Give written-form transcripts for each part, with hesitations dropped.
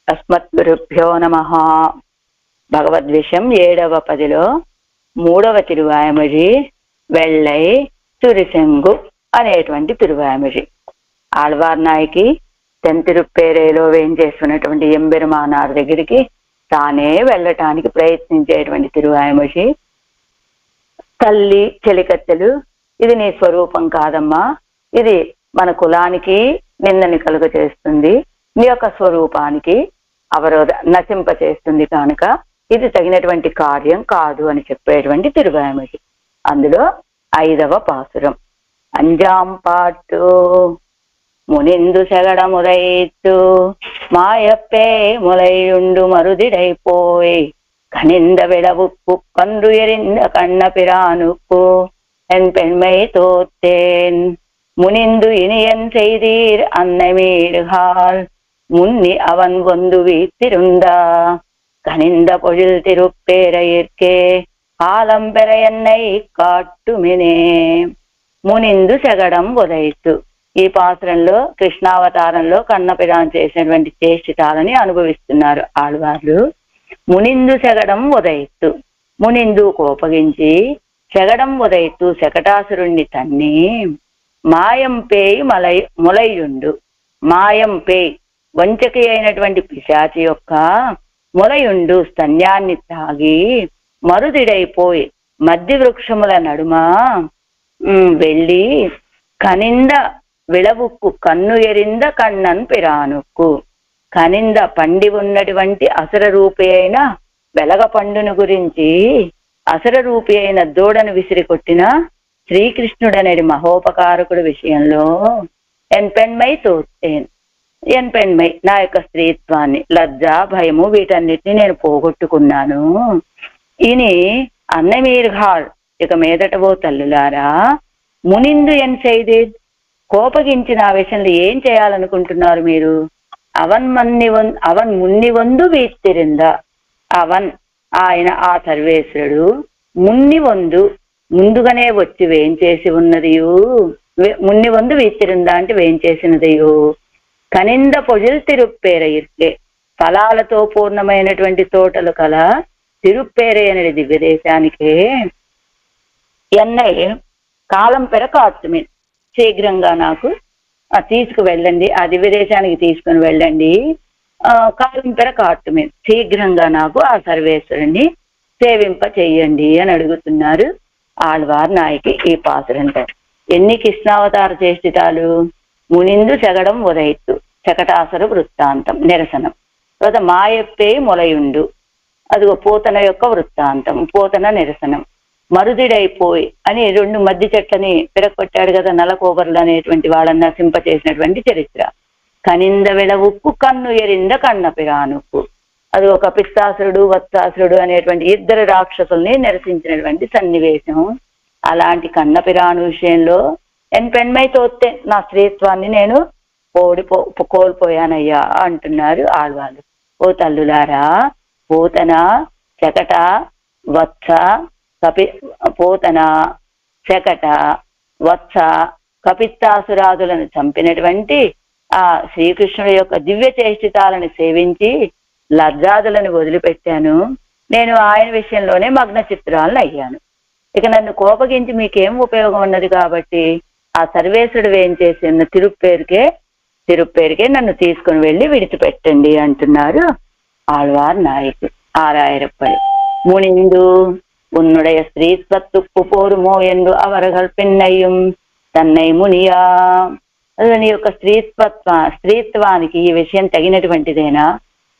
అస్మద్గురుభ్యో నమః. భగవద్విషయం 7వ పదిలో 3వ తిరువాయమొഴി వెள்ளై తురిసెంగు అనేటువంటి తిరువాయమొഴി. ఆళ్వార్ నాయకి తెంతిరుప్పేరేలో వేంచేస్తున్నటువంటి ఎంబెరుమానార్ దగ్గరికి తానే వెళ్ళటానికి ప్రయత్నించేటువంటి తిరువాయమొഴి. తల్లి చెలికత్తెలు, ఇది నీ స్వరూపం కాదమ్మా, ఇది మన కులానికి నిందని కలుగ చేస్తుంది, నీ యొక్క స్వరూపానికి అవరోధ నశింప చేస్తుంది కనుక ఇది తగినటువంటి కార్యం కాదు అని చెప్పేటువంటి తిరువాయమొഴి. అందులో 5వ పాసురం. అంజాం పాటు మునిందు సెగడమురైతు మాయప్పే ములైయుండు మరుదిడైపోయి కనింద విడవుక్కు కందు ఎరింద కన్న పిరానుక్కు ఎన్ పెண்மை தோத்தேன் முனிந்து இனியன் செய்தீர் அன்னமீர்கால் முன்னி அவன் ஒந்து வீத்திருந்தா கனிந்த பொழில் திருப்பேரையிற்கே காலம் பெற என்னை కాట్టుమినే. మునిందు శగడం ఉదయిత్తు. ఈ పాత్రంలో కృష్ణావతారంలో కన్నపిరాన్ చేసినటువంటి చేష్టితాలని అనుభవిస్తున్నారు ఆళ్వార్లు. మునిందు శగడం ఉదయిత్తు, మునిందు కోపగించి, శగడం ఉదయిత్తు శకటాసురుణ్ణి తన్ని, మాయం పేయి ములయుండు, మాయం పేయి వంచకి అయినటువంటి పిశాచి యొక్క ములయుండు స్తన్యాన్ని తాగి మరుదిడైపోయి మధ్య వృక్షముల నడుమ వెళ్ళి కనింద విళవుక్కు కన్ను ఎరింద కన్నన్ పిరానుక్కు, కనింద పండి ఉన్నటువంటి అసుర రూపి అయిన వెలగ పండును గురించి అసుర రూపి అయిన దూడను విసిరి కొట్టిన శ్రీకృష్ణుడనేది మహోపకారకుడు విషయంలో ఎన్ పెண்மை తోత్తేన్, ఎన్ పెண்மை నా యొక్క స్త్రీత్వాన్ని, లజ్జ భయము వీటన్నిటిని నేను పోగొట్టుకున్నాను. ఇని అన్నమీర్ఘాళ్ ఇక మీదట ఓ తల్లులారా, మునిందు ఎన్ చేయదేద్ కోపగించిన ఆ విషయంలో ఏం చేయాలనుకుంటున్నారు మీరు? అవన్ మున్ని వందు వీత్తిరిందా, అవన్ ఆయన ఆ సర్వేశ్వరుడు మున్ని వందు ముందుగానే వచ్చి వేంచేసి ఉన్నదియు, మున్ని వందు వీత్తిరిందా అంటే వేంచేసినదియు, కనింద పొజిల్ తిరుప్పేరయిర్కే ఫలాలతో పూర్ణమైనటువంటి తోటలు కల తిరుప్పేరై అనే దివ్యదేశానికే ఎన్నై కాలం పెర కాటుమి, శీఘ్రంగా నాకు తీసుకువెళ్ళండి, ఆ దివ్యదేశానికి తీసుకుని వెళ్ళండి, కాలం పెర కాటుమి శీఘ్రంగా నాకు ఆ సర్వేశ్వరుణ్ణి సేవింప చెయ్యండి అని అడుగుతున్నారు ఆళ్వార్ నాయకి ఈ పాసురంటారు. ఎన్ని కృష్ణావతార చేష్టితాలు? మునిందు శగడం ఉదయిత్తు శకటాసుర వృత్తాంతం నిరసనం, తర్వాత మాయప్పే మొలయుండు అదిగో పూతన యొక్క వృత్తాంతం, పూతన నిరసనం, మరుదిడైపోయి అని 2 మధ్య చెట్లని పిరగొట్టాడు కదా నలకోబరులు అనేటువంటి వాళ్ళని నశింప చేసినటువంటి చరిత్ర, కనింద విళవుక్కు కన్ను ఎరింద కన్న పిరానుక్కు అది ఒక పిత్తాసురుడు వత్సాసురుడు అనేటువంటి 2 రాక్షసుల్ని నిరసించినటువంటి సన్నివేశం. అలాంటి కన్న పిరాను విషయంలో ఎన్ పెண்மை తోత్తే నా స్త్రీత్వాన్ని నేను కోల్పోయానయ్యా అంటున్నారు ఆళ్వాళ్ళు. ఓ తల్లులారా, పూతన శకట వత్స పూతన శకట వత్స కపిత్తాసురాదులను చంపినటువంటి ఆ శ్రీకృష్ణుడి యొక్క దివ్య చేష్టితాలను సేవించి లజ్జాదులను వదిలిపెట్టాను. నేను ఆయన విషయంలోనే మగ్న చిత్రాలను అయ్యాను. ఇక నన్ను కోపగించి మీకేం ఉపయోగం ఉన్నది? కాబట్టి ఆ సర్వేశ్వరుడు ఏం చేసి ఉన్న తిరుప్పేరుకే నన్ను తీసుకుని వెళ్ళి విడిచిపెట్టండి అంటున్నారు ఆళ్వార్ నాయకు. 6 మునిందు உன்னுடைய ஸ்திரீத்வத்துக்கு போருமோ என்று அவர்கள் பெண்ணையும் தன்னை మునియా, నీ యొక్క స్త్రీత్వానికి ఈ విషయం తగినటువంటిదేనా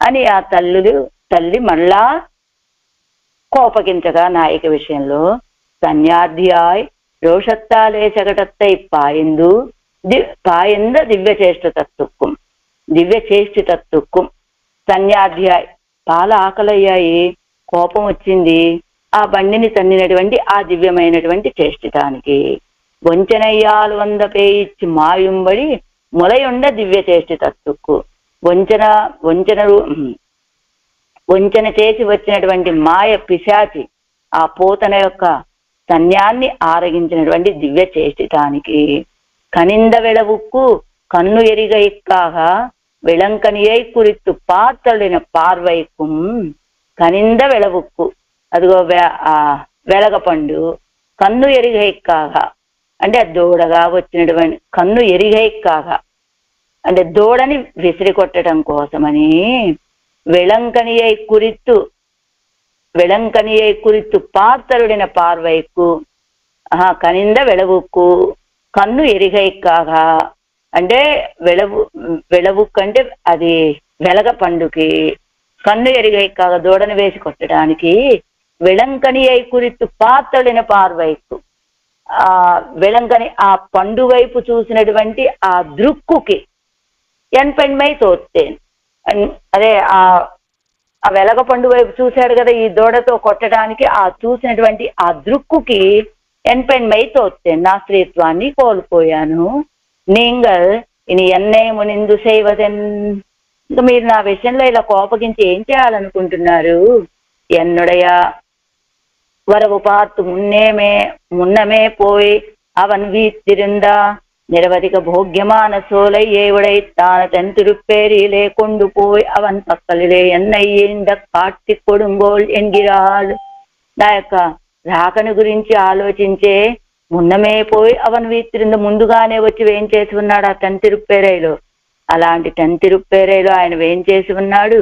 అని ఆ తల్లి మళ్ళా కోపగించగా నాయక విషయంలో సన్యార్థియాయ్ రోషత్తాలే శకటత్తై పాయంద దివ్య చేష్టితత్తుక్కుం సన్యార్థియాయ్ పాల ఆకలయ్యాయి, కోపం వచ్చింది, ఆ బండిని తన్నినటువంటి ఆ దివ్యమైనటువంటి చేష్టితానికి వంచనయ్యాలు 100 పేయిచ్చి మాయుంబడి ములయుండ దివ్య చేష్టితత్తుక్కు వంచన చేసి వచ్చినటువంటి మాయ పిశాచి ఆ పూతన యొక్క సన్యాన్ని ఆరగించినటువంటి దివ్య చేష్టితానికి కనింద వెళవుక్కు కన్ను ఎరిగ ఇక్కాగా விளங்கனியை குறித்து பார்த்தளின பார்வைக்கும் కనింద వెలవుక్కు. అదిగో వెలగపండు కన్ను ఎరిగైక్కాగా అంటే దూడగా వచ్చినటువంటి కన్ను ఎరిగైక్కాగా అంటే దూడని విసిరి కొట్టడం కోసమని విళంకనియై కురిత్తు பார்த்தருడిన పార్వైకు కనింద వెలవుక్కు కన్ను ఎరిగైక్కాగా అంటే వెలవుక్కు అంటే అది వెలగ పండుకి కన్ను ఎరిగైక్కాగా దూడని వేసి కొట్టడానికి విళంకనియై కురిత్తు பார்த்தளிన పార్వైకు విళంకని ఆ పండు వైపు చూసినటువంటి ఆ దృక్కుకి ఎన్పెన్మై తోత్తేన్. అదే ఆ వెలగ పండు వైపు చూశాడు కదా ఈ దూడతో కొట్టడానికి, ఆ చూసినటువంటి ఆ దృక్కుకి ఎన్పెన్మై తోత్తేన్, నా స్త్రీత్వాన్ని కోల్పోయాను. నీంగల్ ఇని ఎన్నే మునిందు సేవదెన్. ఇంకా మీరు నా విషయంలో ఇలా కోపగించి ఏం చేయాలనుకుంటున్నారు? ఎన్నుడయ வரவு பார்த்து முன்னமே போய் அவன் வீத்திருந்தா நிரவதிக போக்கியமான சோலை ஏவுடைத்தான தன் திருப்பேரியிலே கொண்டு போய் அவன் పక్కలిலே என்னை இந்த కాట్టి కొడుంగోల్ ఎన్గిరాల్. నా యొక్క రాకను గురించి ఆలోచించే మున్నమే పోయి అవన్ వీతిరింద ముందుగానే వచ్చి వేం చేసి ఉన్నాడు ఆ తెంతిరుప్పేరైలో. అలాంటి తెంతిరుప్పేరైలో ఆయన వేం చేసి ఉన్నాడు.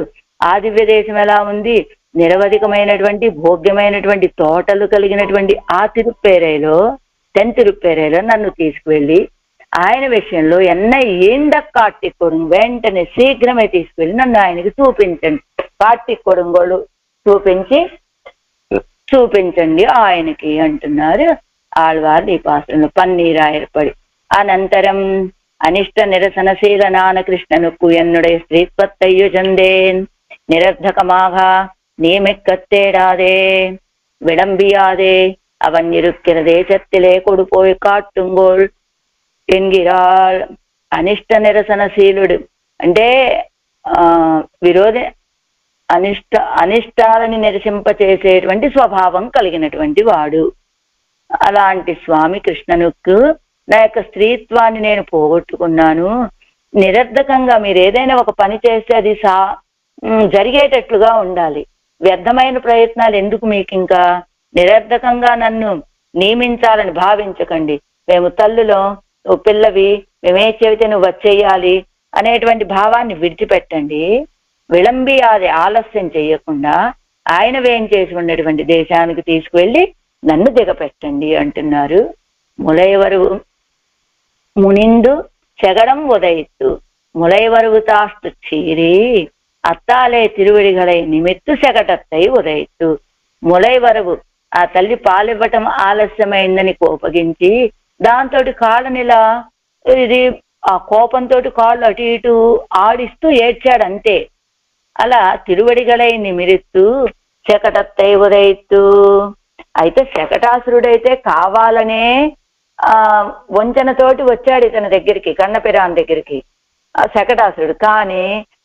ఆ దివ్య దేశం ఎలా ఉంది? నిరవధికమైనటువంటి భోగ్యమైనటువంటి తోటలు కలిగినటువంటి ఆ తెంతిరుప్పేరైలో నన్ను తీసుకువెళ్ళి ఆయన విషయంలో ఏంద కాట్టి కొడుంగు వెంటనే శీఘ్రమే తీసుకువెళ్ళి నన్ను ఆయనకి చూపించండి. కాట్టి కొడుంగోలు చూపించండి ఆయనకి అంటున్నారు ఆళ్వారు ఈ పాత్రలో పన్నీరాయర్పడి. అనంతరం అనిష్ట నిరసనశీలనాన కృష్ణనుకు ఎన్నుடைய స్త్రీత్వత్తయ్యు చందేన్ నిరర్ధకமாக நீமெக்கத்தேடாதே விளம்பியாதே அவன் இருக்கிற தேசத்திலே கொடுపోయి కాట్టుంగోల్ ఎన్గిరాల్. అనిష్ట నిరసనశీలుడు అంటే అనిష్టాలని నిరసింపచేసేటువంటి స్వభావం కలిగినటువంటి వాడు. అలాంటి స్వామి కృష్ణనుకు నా యొక్క స్త్రీత్వాన్ని నేను పోగొట్టుకున్నాను. నిరర్ధకంగా మీరు ఏదైనా ఒక పని చేస్తే అది జరిగేటట్లుగా ఉండాలి. వ్యర్థమైన ప్రయత్నాలు ఎందుకు మీకు? ఇంకా నిరర్ధకంగా నన్ను నియమించాలని భావించకండి. మేము తల్లులో ఓ పిల్లవి, మేమే చెబితే నువ్వు వచ్చేయాలి అనేటువంటి భావాన్ని విడిచిపెట్టండి. విళంబి అది ఆలస్యం చేయకుండా ఆయన వేం చేసి ఉన్నటువంటి దేశానికి తీసుకువెళ్ళి నన్ను దిగపెట్టండి అంటున్నారు. ములైవరువు మునిందు చెగడం ఉదయిత్తు ములైవరువు తాస్తు చీరి అత్తాలే తిరువడిగలై నిమిత్తు సెగటత్తై ఉదయిత్తు. ములైవరవు ఆ తల్లి పాలివ్వటం ఆలస్యమైందని కోపగించి దాంతో కాళ్ళనిలా ఇది ఆ కోపంతో కాళ్ళు అటు ఇటు ఆడిస్తూ ఏడ్చాడు అంతే. అలా తిరువడిగలై నిమిరిత్తు శకటత్తై ఉదయిత్తు. అయితే శకటాసురుడైతే కావాలనే వంచనతోటి వచ్చాడు ఇతని దగ్గరికి, కన్నపిరాన్ దగ్గరికి ఆ శకటాసురుడు. కానీ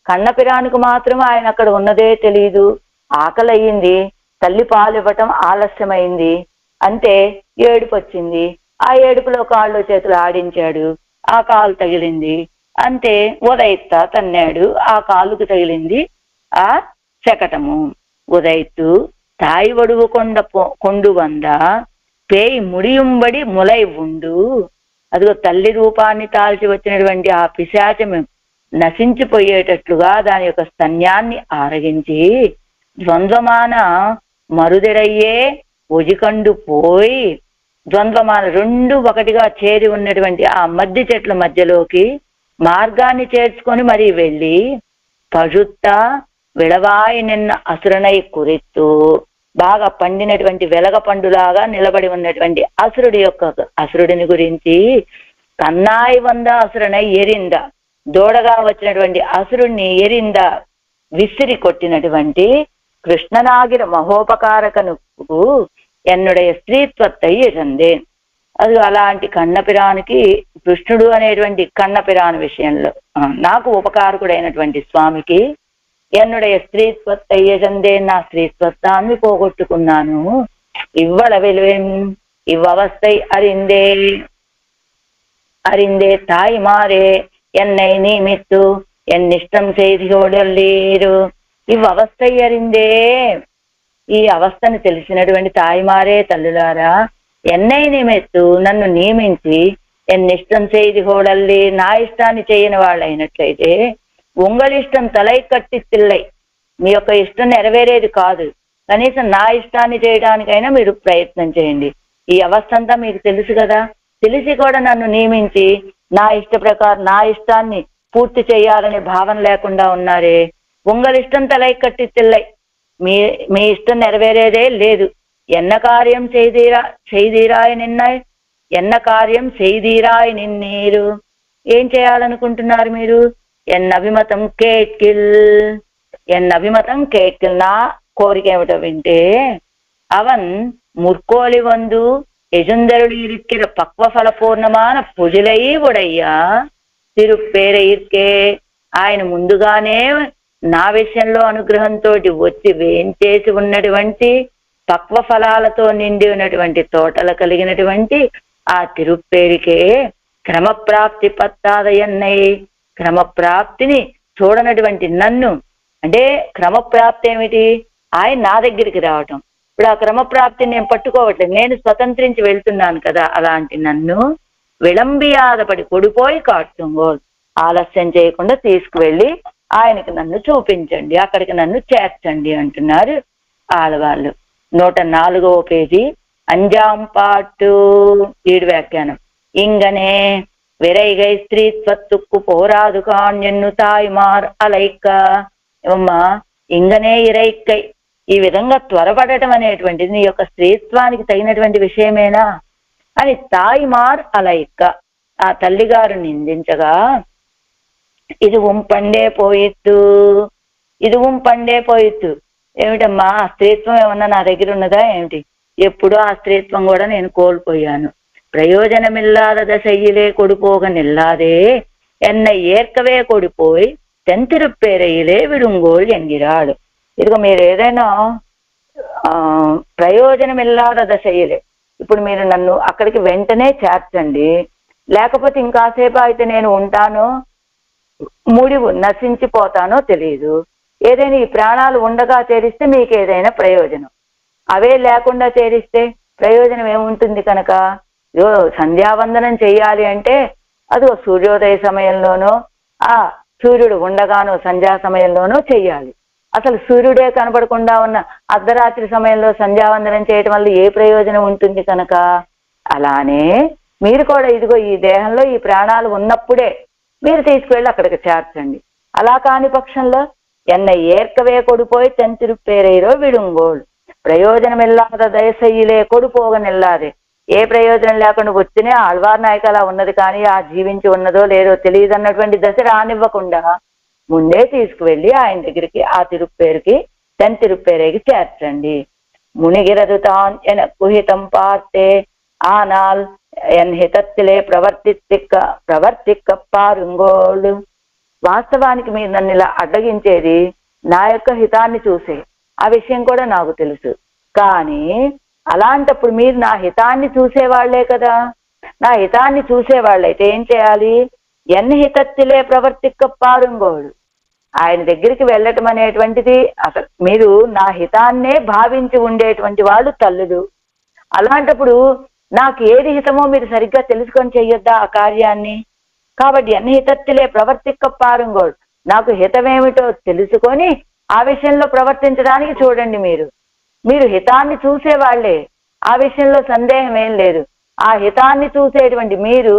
కన్నపిరానికి మాత్రం ఆయన అక్కడ ఉన్నదే తెలియదు. ఆకలి అయ్యింది, తల్లి పాలు ఇవ్వటం ఆలస్యమైంది, అంతే ఏడుపు వచ్చింది. ఆ ఏడుపులో కాళ్ళు చేతులు ఆడించాడు, ఆ కాలు తగిలింది, అంతే ఉదయిత్తా తన్నాడు, ఆ కాలుకు తగిలింది ఆ శకటము. ఉదయిత్తు తాయి వడువు కొండు వంద పేయి ముడియుంబడి ములై ఉండు. అదిగో తల్లి రూపాన్ని తాల్చి వచ్చినటువంటి ఆ పిశాచము నశించిపోయేటట్లుగా దాని యొక్క స్తన్యాన్ని ఆరగించి ద్వంద్వమాన మరుదెరయ్యే ఒజికండు పోయి ద్వంద్వమాన రెండు ఒకటిగా చేరి ఉన్నటువంటి ఆ మధ్య చెట్ల మధ్యలోకి మార్గాన్ని చేర్చుకొని మరీ వెళ్ళి పజుత్త విడవాయి నిన్న అసురనై కురిత్తు బాగా పండినటువంటి వెలగ పండులాగా నిలబడి ఉన్నటువంటి అసురుడిని గురించి కన్నాయి వంద అసురనై ఎరింద దూడగా వచ్చినటువంటి అసురుణ్ణి ఎరింద విసిరి కొట్టినటువంటి కృష్ణనాగిర మహోపకారకనుకు ఎన్నుடைய స్త్రీత్వత్తై ఇరందేన్. అది అలాంటి కన్నపిరానికి కృష్ణుడు అనేటువంటి కన్నపిరాని విషయంలో నాకు ఉపకారకుడైనటువంటి స్వామికి ఎన్నుடைய స్త్రీత్వత్తై ఇరందేన్, నా స్త్రీత్వత్తాన్ని పోగొట్టుకున్నాను. ఇవ్వళ విలువేం ఇవ్వవస్థై అరిందే తాయి మారే என்னை நியமித்து ఎన్నిష్టం చేదిగోడలేరు. ఇవి అవస్థయ్యరిందే. ఈ అవస్థను తెలిసినటువంటి తాయిమారే తల్లులారా, ఎన్నై నిమెత్తు నన్ను నియమించి ఎన్నిష్టం చేదిగోడల్లి నా ఇష్టాన్ని చేయని వాళ్ళైనట్లయితే ఉంగళిష్టం తలై కట్టి తిల్లై, మీ యొక్క ఇష్టం నెరవేరేది కాదు. కనీసం నా ఇష్టాన్ని చేయడానికైనా మీరు ప్రయత్నం చేయండి. ఈ అవస్థ అంతా మీకు తెలుసు కదా, తెలిసి కూడా నన్ను నియమించి నా ఇష్ట ప్రకారం నా ఇష్టాన్ని పూర్తి చేయాలనే భావన లేకుండా ఉన్నారే. ఉంగలిష్టం తలై కట్టి తిల్లై, మీ ఇష్టం నెరవేరేదే లేదు. ఎన్న కార్యం చేయదీరాయి నిన్నాయి, ఎన్న కార్యం చేయదీరాయి నిన్నీరు. ఏం చేయాలనుకుంటున్నారు మీరు? ఎన్నభిమతం కేట్కిల్, ఎన్నభిమతం కేట్కిల్. నా కోరిక ఏమిటో వింటే, అవన్ ముర్కోలి వందు యజుందరుడు ఇరిక్కిన పక్వ ఫల పూర్ణమాన పుజులై ఉడయ్యా తిరుప్పేర ఇర్కే. ఆయన ముందుగానే నా విషయంలో అనుగ్రహంతో వచ్చి వేంచేసి ఉన్నటువంటి పక్వ ఫలాలతో నిండి ఉన్నటువంటి తోటలు కలిగినటువంటి ఆ తిరుప్పేరికే క్రమప్రాప్తి పత్తాదయన్నయ్య. క్రమప్రాప్తిని చూడనటువంటి నన్ను, అంటే క్రమప్రాప్తి ఏమిటి? ఆయన నా దగ్గరికి రావటం. ఇప్పుడు ఆ క్రమప్రాప్తిని నేను పట్టుకోవట్లేదు, నేను స్వతంత్రించి వెళ్తున్నాను కదా. అలాంటి నన్ను విళంబియాదపడి కొడిపోయి కాటుతుంగో, ఆలస్యం చేయకుండా తీసుకువెళ్ళి ఆయనకి నన్ను చూపించండి, అక్కడికి నన్ను చేర్చండి అంటున్నారు ఆడవాళ్ళు. 104వ పేజీ అంజాం పాటు 7 వ్యాఖ్యానం. ఇంగనే విరైగై స్త్రీత్వత్తుక్కు పోరాదు కాణ్యన్ను తాయిమార్ అలైక్క. ఏమమ్మా, ఇంగనే ఇరైక్కై, ఈ విధంగా త్వరపడటం అనేటువంటిది నీ యొక్క స్త్రీత్వానికి తగినటువంటి విషయమేనా అని తాయిమార్ అలైక్క ఆ తల్లిగారు నిందించగా, ఇది ఉంపండే పోయిత్తు, ఇది ఉంపండే పోయిత్తు. ఏమిటమ్మా, ఆ స్త్రీత్వం ఏమన్నా నా దగ్గర ఉన్నదా ఏమిటి? ఎప్పుడూ ఆ స్త్రీత్వం కూడా నేను కోల్పోయాను. ప్రయోజనమిల్లాద దశయ్యిలే కొడిపోగ నిల్లాదే ఎన్న ఏర్కవే కొడిపోయి తెంతిరుప్పేరయ్యలే విడుంగోల్ ఎంగిరాడు. ఇదిగో మీరు ఏదైనా ప్రయోజనమిల్లాద దశయ్యలే, ఇప్పుడు మీరు నన్ను అక్కడికి వెంటనే చేర్చండి, లేకపోతే ఇంకాసేపు అయితే నేను ఉంటానో ముడివు నశించిపోతానో తెలియదు. ఏదైనా ఈ ప్రాణాలు ఉండగా చేరిస్తే మీకు ఏదైనా ప్రయోజనం, అవే లేకుండా చేరిస్తే ప్రయోజనం ఏముంటుంది? కనుక సంధ్యావందనం చెయ్యాలి అంటే అది సూర్యోదయ సమయంలోనో ఆ సూర్యుడు ఉండగానో సంధ్యా సమయంలోనో చెయ్యాలి. అసలు సూర్యుడే కనపడకుండా ఉన్న అర్ధరాత్రి సమయంలో సంధ్యావందనం చేయటం వల్ల ఏ ప్రయోజనం ఉంటుంది? కనుక అలానే మీరు కూడా ఇదిగో ఈ దేహంలో ఈ ప్రాణాలు ఉన్నప్పుడే మీరు తీసుకువెళ్ళి అక్కడికి చేర్చండి. అలా కాని పక్షంలో ఎన్న ఏర్కవే కొడిపోయి తెంతిరుప్పేరైరో విడుంగోళ్ళు. ప్రయోజనమిల్లాద దయసయ్యిలే కొడిపోగ నిల్లాదే. ఏ ప్రయోజనం లేకుండా వచ్చినే ఆళ్వార్ నాయక అలా ఉన్నది, కానీ ఆ జీవించి ఉన్నదో లేదో తెలియదు అన్నటువంటి దశ రానివ్వకుండా ముందే తీసుకువెళ్ళి ఆయన దగ్గరికి ఆ తిరుప్పేరుకి తెంతిరుప్పేరేకి చేర్చండి. మునిగిరదు తాన్ ఎన కుహితం పార్తే ஆனால் என் హితత్తిలే ప్రవర్తిక్క పారుంగోళ్ళు. వాస్తవానికి మీరు నన్ను ఇలా అడ్డగించేది నా యొక్క హితాన్ని చూసే, ఆ విషయం కూడా నాకు తెలుసు. కానీ అలాంటప్పుడు మీరు నా హితాన్ని చూసేవాళ్లే కదా. నా హితాన్ని చూసేవాళ్ళైతే ఏం చేయాలి? ఎన్ని హితత్తిలే ప్రవర్తిక్క పారుంగోడు. ఆయన దగ్గరికి వెళ్ళటం అనేటువంటిది అసలు మీరు నా హితాన్నే భావించి ఉండేటువంటి వాళ్ళు తల్లులు. అలాంటప్పుడు నాకు ఏది హితమో మీరు సరిగ్గా తెలుసుకొని చెయ్యొద్దా ఆ కార్యాన్ని? కాబట్టి ఎన్ని హితత్తిలే ప్రవర్తిక్క పారుంగోడు, నాకు హితమేమిటో తెలుసుకొని ఆ విషయంలో ప్రవర్తించడానికి చూడండి. మీరు హితాన్ని చూసేవాళ్లే, ఆ విషయంలో సందేహం ఏం లేదు. ఆ హితాన్ని చూసేటువంటి మీరు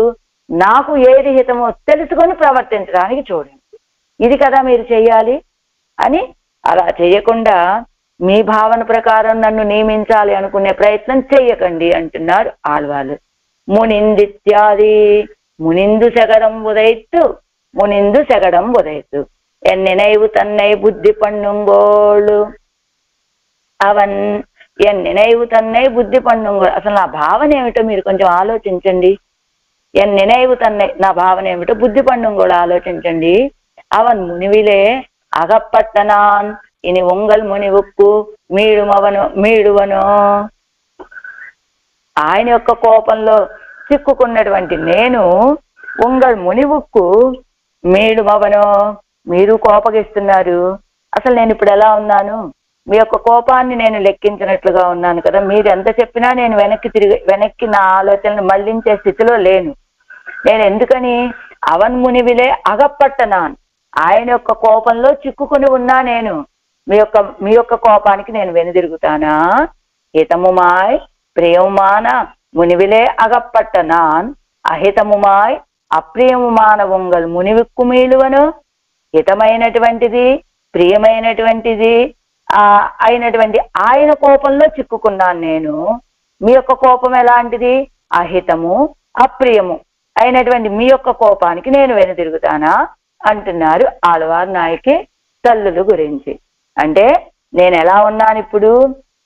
నాకు ఏది హితమో తెలుసుకొని ప్రవర్తించడానికి చూడండి. ఇది కదా మీరు చెయ్యాలి అని. అలా చేయకుండా మీ భావన ప్రకారం నన్ను నియమించాలి అనుకునే ప్రయత్నం చెయ్యకండి అంటున్నారు ఆళ్వాళ్ళు. మునిందిత్యాది మునిందు శగడం ఉదయిత్తు మునిందు శగడం ఉదయిత్తు ఎన్నినైవు తన్నై బుద్ధి పన్నుంగోళ్ళు. అవన్ ఎన్నినైవు తన్నై బుద్ధి పన్నుంగోళ్ళు. అసలు నా భావన ఏమిటో మీరు కొంచెం ఆలోచించండి. ఎన్నినైవు తన్నై, నా భావన ఏమిటో బుద్ధి పన్నుంగోళ్ళు ఆలోచించండి. అవన్ మునివిలే అగప్పట్టనాన్ ఇని ఉంగల్ మునివుక్కు మీడువనో. ఆయన యొక్క కోపంలో చిక్కుకున్నటువంటి నేను ఉంగల్ మునివుక్కు మీడుమవనో, మీరు కోపగిస్తున్నారు. అసలు నేను ఇప్పుడు ఎలా ఉన్నాను? మీ యొక్క కోపాన్ని నేను లెక్కించినట్లుగా ఉన్నాను కదా. మీరు ఎంత చెప్పినా నేను వెనక్కి నా ఆలోచనలు మళ్లించే స్థితిలో లేను. నేను ఎందుకని అవన్మునివిలే అగప్పట్టనాను, ఆయన యొక్క కోపంలో చిక్కుకుని ఉన్నా నేను. మీ యొక్క కోపానికి నేను వెనుదిరుగుతానా? హితముమాయ్ ప్రియముమాన మునివిలే అగప్పట్టనాన్ అహితముమాయ్ అప్రియముమాన ఉంగల్ మునివిక్కు మీలువను. హితమైనటువంటిది, ప్రియమైనటువంటిది అయినటువంటి ఆయన కోపంలో చిక్కుకున్నాను నేను. మీ యొక్క కోపం ఎలాంటిది? అహితము అప్రియము అయినటువంటి మీ యొక్క కోపానికి నేను వెనుదిరుగుతానా అంటున్నారు ఆళ్వార్ నాయకి తల్లుల గురించి. అంటే నేను ఎలా ఉన్నాను ఇప్పుడు?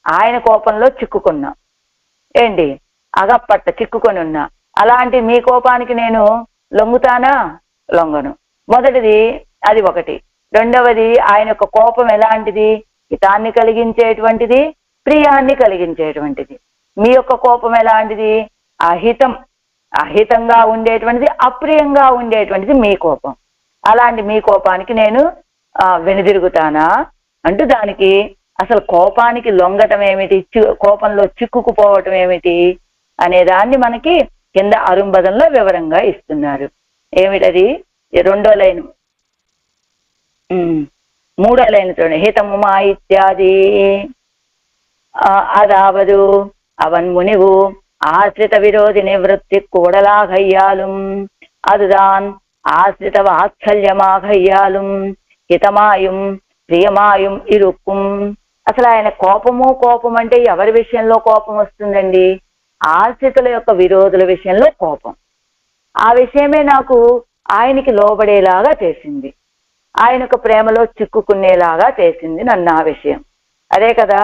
ఆయన కోపంలో చిక్కుకున్నా, ఏంటి అగప్పట్ట చిక్కుకొని ఉన్నా. అలాంటి మీ కోపానికి నేను లొంగుతానా? లొంగను. మొదటిది అది ఒకటి. రెండవది, ఆయన యొక్క కోపం ఎలాంటిది? హితాన్ని కలిగించేటువంటిది, ప్రియాన్ని కలిగించేటువంటిది. మీ యొక్క కోపం ఎలాంటిది? అహితంగా ఉండేటువంటిది, అప్రియంగా ఉండేటువంటిది మీ కోపం. అలాంటి మీ కోపానికి నేను వెనుదిరుగుతానా అంటూ దానికి అసలు కోపానికి లొంగటం ఏమిటి, కోపంలో చిక్కుకుపోవటం ఏమిటి అనే దాన్ని మనకి కింద అరుంబదంలో వివరంగా ఇస్తున్నారు. ఏమిటది? రెండో లైను, మూడో లైన్ చూడండి. హితముమా ఇత్యాది అదావదు అవన్ మునివు ఆశ్రిత విరోధి నివృత్తి కూడలాగయ్యాலும் அதுதான் ஆசிரித వాత్సల్యమాగయ్యాலும் హితమాయం ప్రియమాయం ఇరుక్కుం. అసలు ఆయన కోపం అంటే ఎవరి విషయంలో కోపం వస్తుందండి? ఆశ్రితుల యొక్క విరోధుల విషయంలో కోపం. ఆ విషయమే నాకు ఆయనకి లోబడేలాగా చేసింది, ఆయనకు ప్రేమలో చిక్కుకునేలాగా చేసింది నన్ను ఆ విషయం. అదే కదా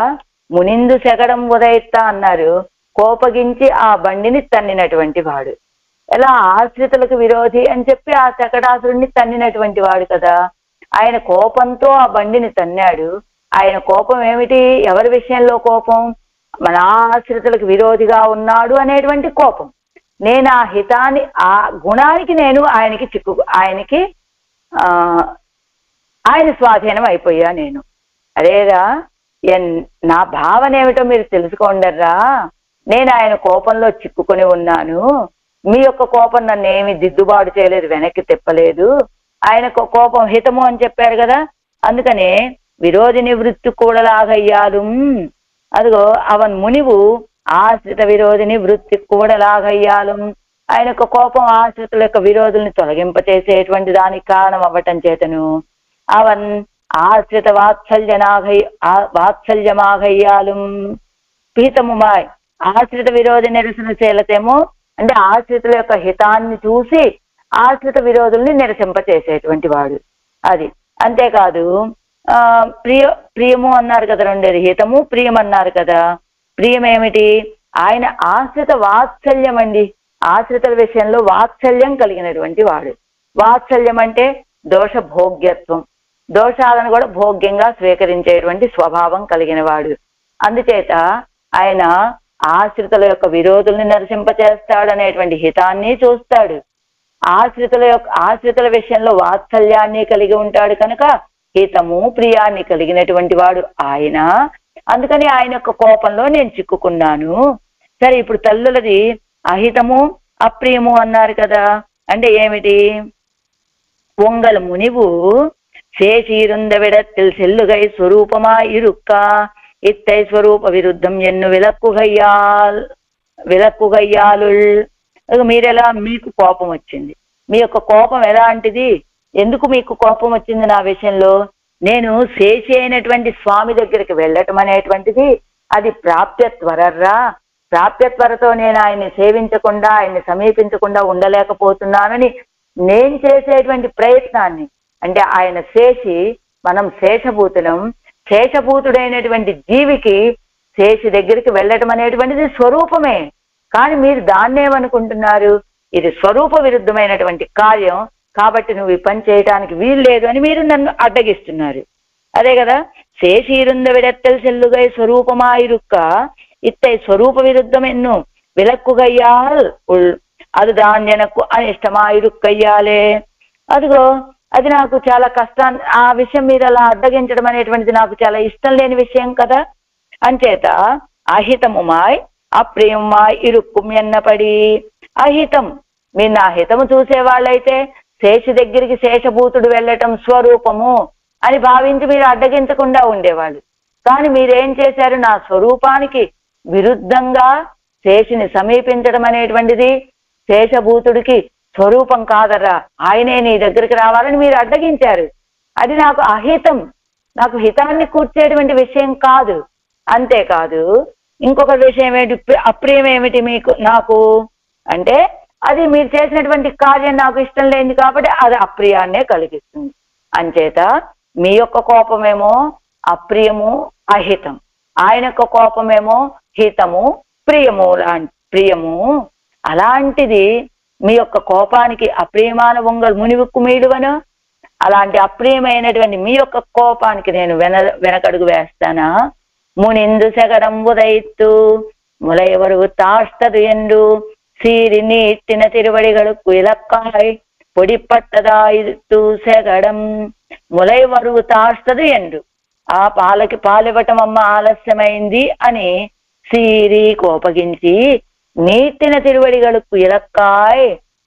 మునిందు శకడం ఉదయిత్తా అన్నారు. కోపగించి ఆ బండిని తన్నినటువంటి వాడు. ఎలా ఆశ్రితులకు విరోధి అని చెప్పి ఆ శకటాసురుణ్ణి తన్నినటువంటి వాడు కదా. ఆయన కోపంతో ఆ బండిని తన్నాడు. ఆయన కోపం ఏమిటి? ఎవరి విషయంలో కోపం? మన ఆశ్రితులకు విరోధిగా ఉన్నాడు అనేటువంటి కోపం. నేను ఆ హితాన్ని, ఆ గుణానికి నేను ఆయనకి ఆయన స్వాధీనం అయిపోయా నేను. అదేగా నా భావన ఏమిటో మీరు తెలుసుకోండర్రా. నేను ఆయన కోపంలో చిక్కుకొని ఉన్నాను. మీ యొక్క కోపం నన్ను ఏమి దిద్దుబాటు చేయలేదు, వెనక్కి తిప్పలేదు. ఆయన కోపం హితము అని చెప్పారు కదా. అందుకనే విరోధి నివృత్తి కూడలాగయ్యాలు. అదిగో అవన్ మునివు ఆశ్రిత విరోధిని వృత్తి కూడలాగయ్యాలు. ఆయన యొక్క కోపం ఆశ్రితుల యొక్క విరోధుల్ని తొలగింపచేసేటువంటి దానికి కారణం అవ్వటం చేతను అవన్ ఆశ్రిత వాత్సల్యమాగయ్యాలు. పీతముమాయ్ ఆశ్రిత విరోధి నిరసనశీలతేమో అంటే ఆశ్రితుల యొక్క హితాన్ని చూసి ఆశ్రిత విరోధుల్ని నిరసింపచేసేటువంటి వాడు. అది అంతేకాదు ప్రియము అన్నారు కదా, రెండేది హితము ప్రియం అన్నారు కదా. ప్రియం ఏమిటి? ఆయన ఆశ్రిత వాత్సల్యం అండి. ఆశ్రితుల విషయంలో వాత్సల్యం కలిగినటువంటి వాడు. వాత్సల్యం అంటే దోష భోగ్యత్వం, దోషాలను కూడా భోగ్యంగా స్వీకరించేటువంటి స్వభావం కలిగిన వాడు. అందుచేత ఆయన ఆశ్రితుల యొక్క విరోధుల్ని నరసింపచేస్తాడు అనేటువంటి హితాన్ని చూస్తాడు. ఆశ్రితుల విషయంలో వాత్సల్యాన్ని కలిగి ఉంటాడు కనుక హితము ప్రియాన్ని కలిగినటువంటి వాడు ఆయన. అందుకని ఆయన యొక్క కోపంలో నేను చిక్కుకున్నాను. సరే, ఇప్పుడు తల్లులది అహితము అప్రియము అన్నారు కదా. అంటే ఏమిటి? உங்கள் முனிவு சேஷிருந்த விடத்தில் செல்லுகை ஸ்வரூபமா இருக்கா இத்தை ஸ்வரூப விருద్ధం ఎన్ను విలక్కుగయ్యాలుల్. మీరెలా, మీకు కోపం వచ్చింది. మీ యొక్క కోపం ఎలాంటిది? ఎందుకు మీకు కోపం వచ్చింది నా విషయంలో? నేను శేషి అయినటువంటి స్వామి దగ్గరికి వెళ్ళటం అనేటువంటిది అది ప్రాప్యత్వరర్రా. ప్రాప్యత్వరతో నేను ఆయన్ని సేవించకుండా, ఆయన్ని సమీపించకుండా ఉండలేకపోతున్నానని నేను చేసేటువంటి ప్రయత్నాన్ని, అంటే ఆయన శేషి, మనం శేషభూతులం. శేషభూతుడైనటువంటి జీవికి శేషి దగ్గరికి వెళ్ళటం అనేటువంటిది స్వరూపమే. కానీ మీరు దాన్నేమనుకుంటున్నారు? ఇది స్వరూప విరుద్ధమైనటువంటి కార్యం కాబట్టి నువ్వు ఈ పని చేయటానికి వీల్లేదు అని మీరు నన్ను అడ్డగిస్తున్నారు. అదే కదా, శేషీరుంద విడత్తల్ సెల్లుగై స్వరూపమాయిరుక్క ఇత్తై స్వరూప విరుద్ధం ఎన్ను విలక్కుగయ్యాల్ అది దాన్యనకు అనిష్టమాయిరుక్కయ్యాలే. అదిగో అది నాకు చాలా కష్టాన్ని, ఆ విషయం మీరు అలా అడ్డగించడం అనేటువంటిది నాకు చాలా ఇష్టం లేని విషయం కదా. అంచేత అహితముమాయ్ అప్రియముమాయ్ ఇరుక్కుం ఎన్నపడి, అహితం మీరు నా హితము చూసేవాళ్ళైతే శేషు దగ్గరికి శేషభూతుడు వెళ్ళటం స్వరూపము అని భావించి మీరు అడ్డగించకుండా ఉండేవాళ్ళు. కానీ మీరేం చేశారు, నా స్వరూపానికి విరుద్ధంగా శేషుని సమీపించడం అనేటువంటిది శేషభూతుడికి స్వరూపం కాదరా, ఆయనే నీ దగ్గరికి రావాలని మీరు అడ్డగించారు. అది నాకు అహితం, నాకు హితాన్ని కూర్చేటువంటి విషయం కాదు. అంతేకాదు ఇంకొక విషయం ఏమిటి, అప్రియం ఏమిటి మీకు నాకు అంటే, అది మీరు చేసినటువంటి కార్యం నాకు ఇష్టం లేనిది కాబట్టి అది అప్రియాన్నే కలిగిస్తుంది. అంచేత మీ యొక్క కోపమేమో అప్రియము అహితం, ఆయన యొక్క కోపమేమో హితము ప్రియము ప్రియము. అలాంటిది మీ యొక్క కోపానికి అప్రియమాన వంగలు మునివిక్కు మీడువను, అలాంటి అప్రియమైనటువంటి మీ యొక్క కోపానికి నేను వెనకడుగు వేస్తానా. మునిందు శగడం ఉదయిత్తు ములైవరు తాస్తదు ఎండు సీరి నీట్టిన తిరువడిగడుకు ఇలక్కాయ్ పొడిపట్టదాయిత్తు శగడం ములైవరు తాస్తదు ఎండు. ఆ పాలివ్వటం అమ్మ ఆలస్యమైంది అని సీరి కోపగించి నీట్టిన తిరువడిగడుకు ఇలక్కాయ్,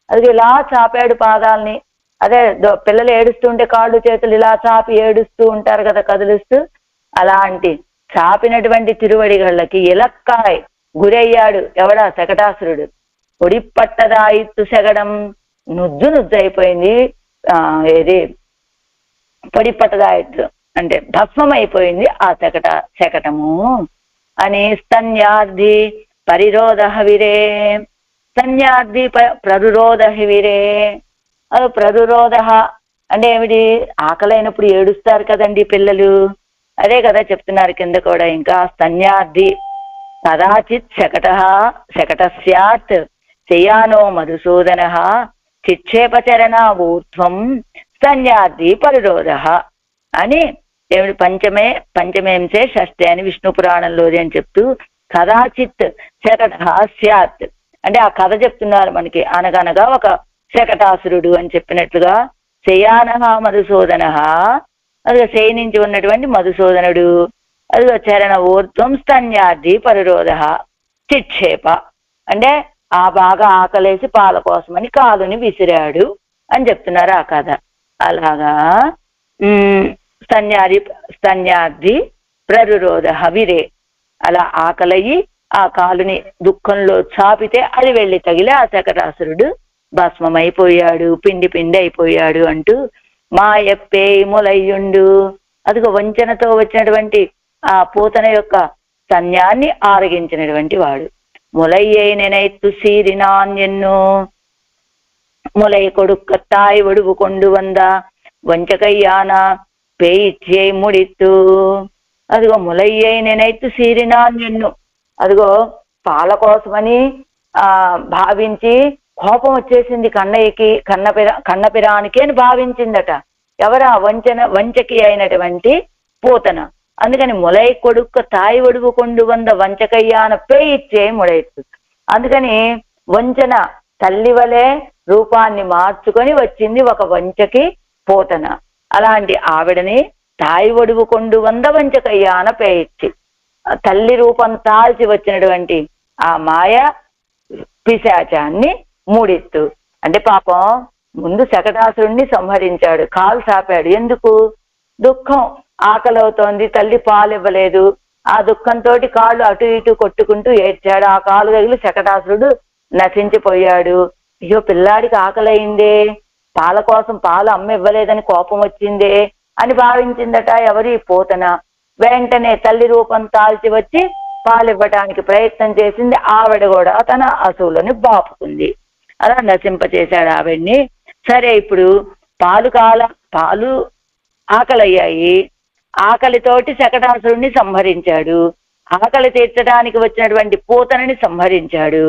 అది ఇలా చాపాడు పాదాలని. అదే పిల్లలు ఏడుస్తుంటే కాళ్ళు చేతులు ఇలా చాపి ఏడుస్తూ ఉంటారు కదా కదిలిస్తూ, అలాంటి చాపినటువంటి తిరువడిగళ్ళకి ఇలక్కాయ్ గురయ్యాడు. ఎవడా? శకటాసురుడు. పొడిపట్టదాయిత్తు శగడం, నుజ్జు అయిపోయింది. ఏది పొడిపట్టదాయిత్తు అంటే భస్మం అయిపోయింది ఆ శకటము అని. స్తన్యార్థి పరిరోధ విరే, స్తన్యార్థి ప్రరురోధ విరే. అది ప్రరురోధ అంటే ఏమిటి? ఆకలైనప్పుడు ఏడుస్తారు కదండి పిల్లలు, అదే కదా చెప్తున్నారు కింద కూడా. ఇంకా స్తన్యార్థి కదాచిత్ శకట స్యాత్ శయానో మధుసూదన చిక్షేపచరణ ఊర్ధ్వం స్తన్యార్థి పరిరోధ అని ఏమిటి? పంచమేంసే షష్ఠే అని విష్ణు పురాణంలోది అని చెప్తూ కదాచిత్ శకట స్యాత్ అంటే ఆ కథ చెప్తున్నారు మనకి. అనగనగా ఒక శకటాసురుడు అని చెప్పినట్లుగా శయాన మధుసూదన, అది శయనించి ఉన్నటువంటి మధుసూదనుడు, అది చరణ ఊర్ధ్వం స్తన్యార్థి పరిరోధ చిక్షేప అంటే ఆ బాగా ఆకలేసి పాల కోసమని కాలుని విసిరాడు అని చెప్తున్నారు ఆ కథ. అలాగా స్తన్యార్థి ప్రరురోధ విరే, అలా ఆకలయ్యి ఆ కాలుని దుఃఖంలో చాపితే అది వెళ్ళి తగిలి ఆ శకటాసురుడు భస్మమైపోయాడు, పిండి అయిపోయాడు అంటూ మాయప్పే ములయ్యుండు. అదిగో వంచనతో వచ్చినటువంటి ఆ పూతన యొక్క సన్యాన్ని ఆరగించినటువంటి వాడు. ములయ్యై నెనైత్తు సీరినాన్ ఎన్నో ములై కొడుక్క తాయి ఒడుగు కొండు వంద వంచకయ్యాన పేయిచ్చే ముడిత్తు. అదిగో ములయ్యై నేనైత్తు సీరినాన్ ఎన్ను, అదిగో పాల కోసమని భావించి కోపం వచ్చేసింది కన్నయ్యకి, కన్నపిరానికి అని భావించిందట. ఎవరా? వంచకి అయినటువంటి పూతన. అందుకని ములై కొడుక్క తాయి ఒడుగు కొండు వంద వంచకయ్యాన పేయిచ్చే ముడైత్తు. అందుకని వంచన తల్లి వలె రూపాన్ని మార్చుకొని వచ్చింది ఒక వంచకి పూతన. అలాంటి ఆవిడని తాయి ఒడుగు కొండు వంద వంచకయ్యాన పేయిచ్చి, తల్లి రూపం తాల్చి వచ్చినటువంటి ఆ మాయ పిశాచాన్ని మూడిత్తు. అంటే పాపం ముందు శకటాసురుణ్ణి సంహరించాడు, కాలు చాపాడు. ఎందుకు? దుఃఖం, ఆకలి అవుతోంది, తల్లి పాలు ఇవ్వలేదు. ఆ దుఃఖంతో కాళ్ళు అటు ఇటు కొట్టుకుంటూ ఏడ్చాడు. ఆ కాలు తగిలి శకటాసురుడు నశించిపోయాడు. అయ్యో పిల్లాడికి ఆకలయిందే, పాల కోసం పాలు అమ్మ ఇవ్వలేదని కోపం వచ్చిందే అని భావించిందట ఎవరి? పూతన. వెంటనే తల్లి రూపం తాల్చి వచ్చి పాలు ఇవ్వటానికి ప్రయత్నం చేసింది. ఆవిడ కూడా తన అసువులను బాపుకుంది. అలా నశింపచేశాడు ఆవిడ్ని. సరే, ఇప్పుడు పాలు ఆకలయ్యాయి. ఆకలితోటి శకటాసురుణ్ణి సంహరించాడు. ఆకలి తీర్చడానికి వచ్చినటువంటి పూతనని సంహరించాడు.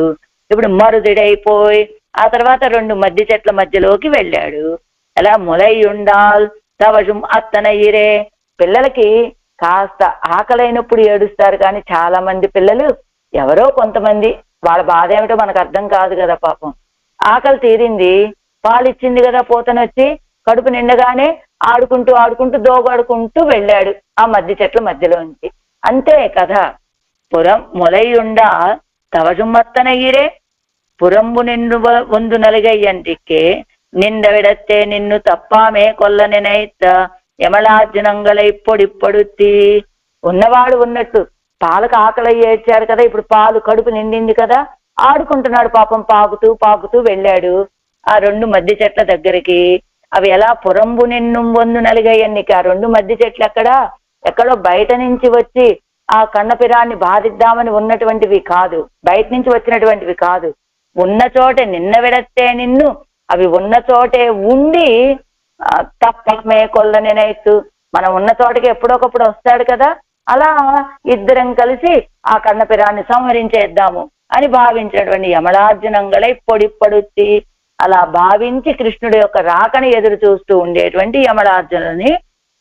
ఇప్పుడు మరుదుడైపోయి ఆ తర్వాత 2 మద్ది చెట్ల మధ్యలోకి వెళ్ళాడు. అలా ములయ్యుండాల్ తవజుం అత్తనయ్యిరే. పిల్లలకి కాస్త ఆకలైనప్పుడు ఏడుస్తారు, కానీ చాలా మంది పిల్లలు ఎవరో కొంతమంది వాళ్ళ బాధ ఏమిటో మనకు అర్థం కాదు కదా పాపం. ఆకలి తీరింది, పాలిచ్చింది కదా పూతనొచ్చి, కడుపు నిండగానే ఆడుకుంటూ ఆడుకుంటూ దోగాడుకుంటూ వెళ్ళాడు ఆ మధ్య చెట్ల మధ్యలోంచి. అంతే కదా. పురం మొలయుండ తవజుమ్మత్తనయ్యిరే పురంబు నిన్ను ಒಂದು ನಲಿಗೈಯಂತಿಕ್ಕೆ ನಿಂದವಿಡತ್ತೆ ನಿನ್ನು ತಪ್ಪಾಮೇ కొల్లనెనైత యమలార్జునంగలై పొడిపొడుతి. ఉన్నవాడు ఉన్నట్టు పాలకు ఆకలి ఏడ్చాడు కదా, ఇప్పుడు పాలు కడుపు నిండింది కదా, ఆడుకుంటున్నాడు పాపం, పాకుతూ పాకుతూ వెళ్ళాడు ఆ రెండు మధ్య చెట్ల దగ్గరికి. అవి ఎలా పురంబు నిన్ను వందు నలిగయ్యన్నికి, ఆ రెండు మధ్య చెట్లు ఎక్కడో బయట నుంచి వచ్చి ఆ కన్నపిరాన్ని బాధిద్దామని ఉన్నటువంటివి కాదు, బయట నుంచి వచ్చినటువంటివి కాదు. ఉన్న చోటే నిన్న విడత్తే నిన్ను, అవి ఉన్న చోటే ఉండి తప్పమే కొల్లనెనైతు, మనం ఉన్న చోటకి ఎప్పుడొకప్పుడు వస్తాడు కదా, అలా ఇద్దరం కలిసి ఆ కన్నపిరాన్ని సంహరించేద్దాము అని భావించినటువంటి యమలార్జునంగలై పొడిపడుతి. అలా భావించి కృష్ణుడి యొక్క రాకని ఎదురు చూస్తూ ఉండేటువంటి యమలార్జునుని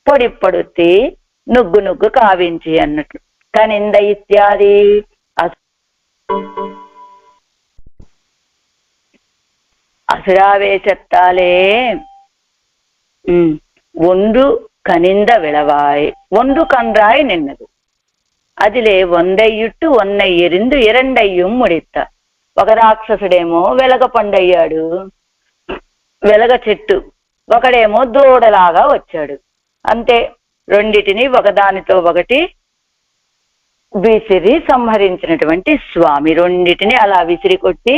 పొడిపడుతి, నుగ్గు నుగ్గు కావించి అన్నట్లు. కనింద ఇత్యాది அசுராவேசத்தாலே ஒன்று கனிந்த விளவாய் ஒன்று கன்றாய் நின்னது. అదిలే వందయ్యుట్టు ఒన్నై ఎరిందు ఎరండయ్యం ముడిత్త. ఒక రాక్షసుడేమో వెలగ పండయ్యాడు, వెలగ చెట్టు, ఒకడేమో దూడలాగా వచ్చాడు. అంతే, రెండిటిని ఒకదానితో ఒకటి విసిరి సంహరించినటువంటి స్వామి. రెండిటిని అలా విసిరి కొట్టి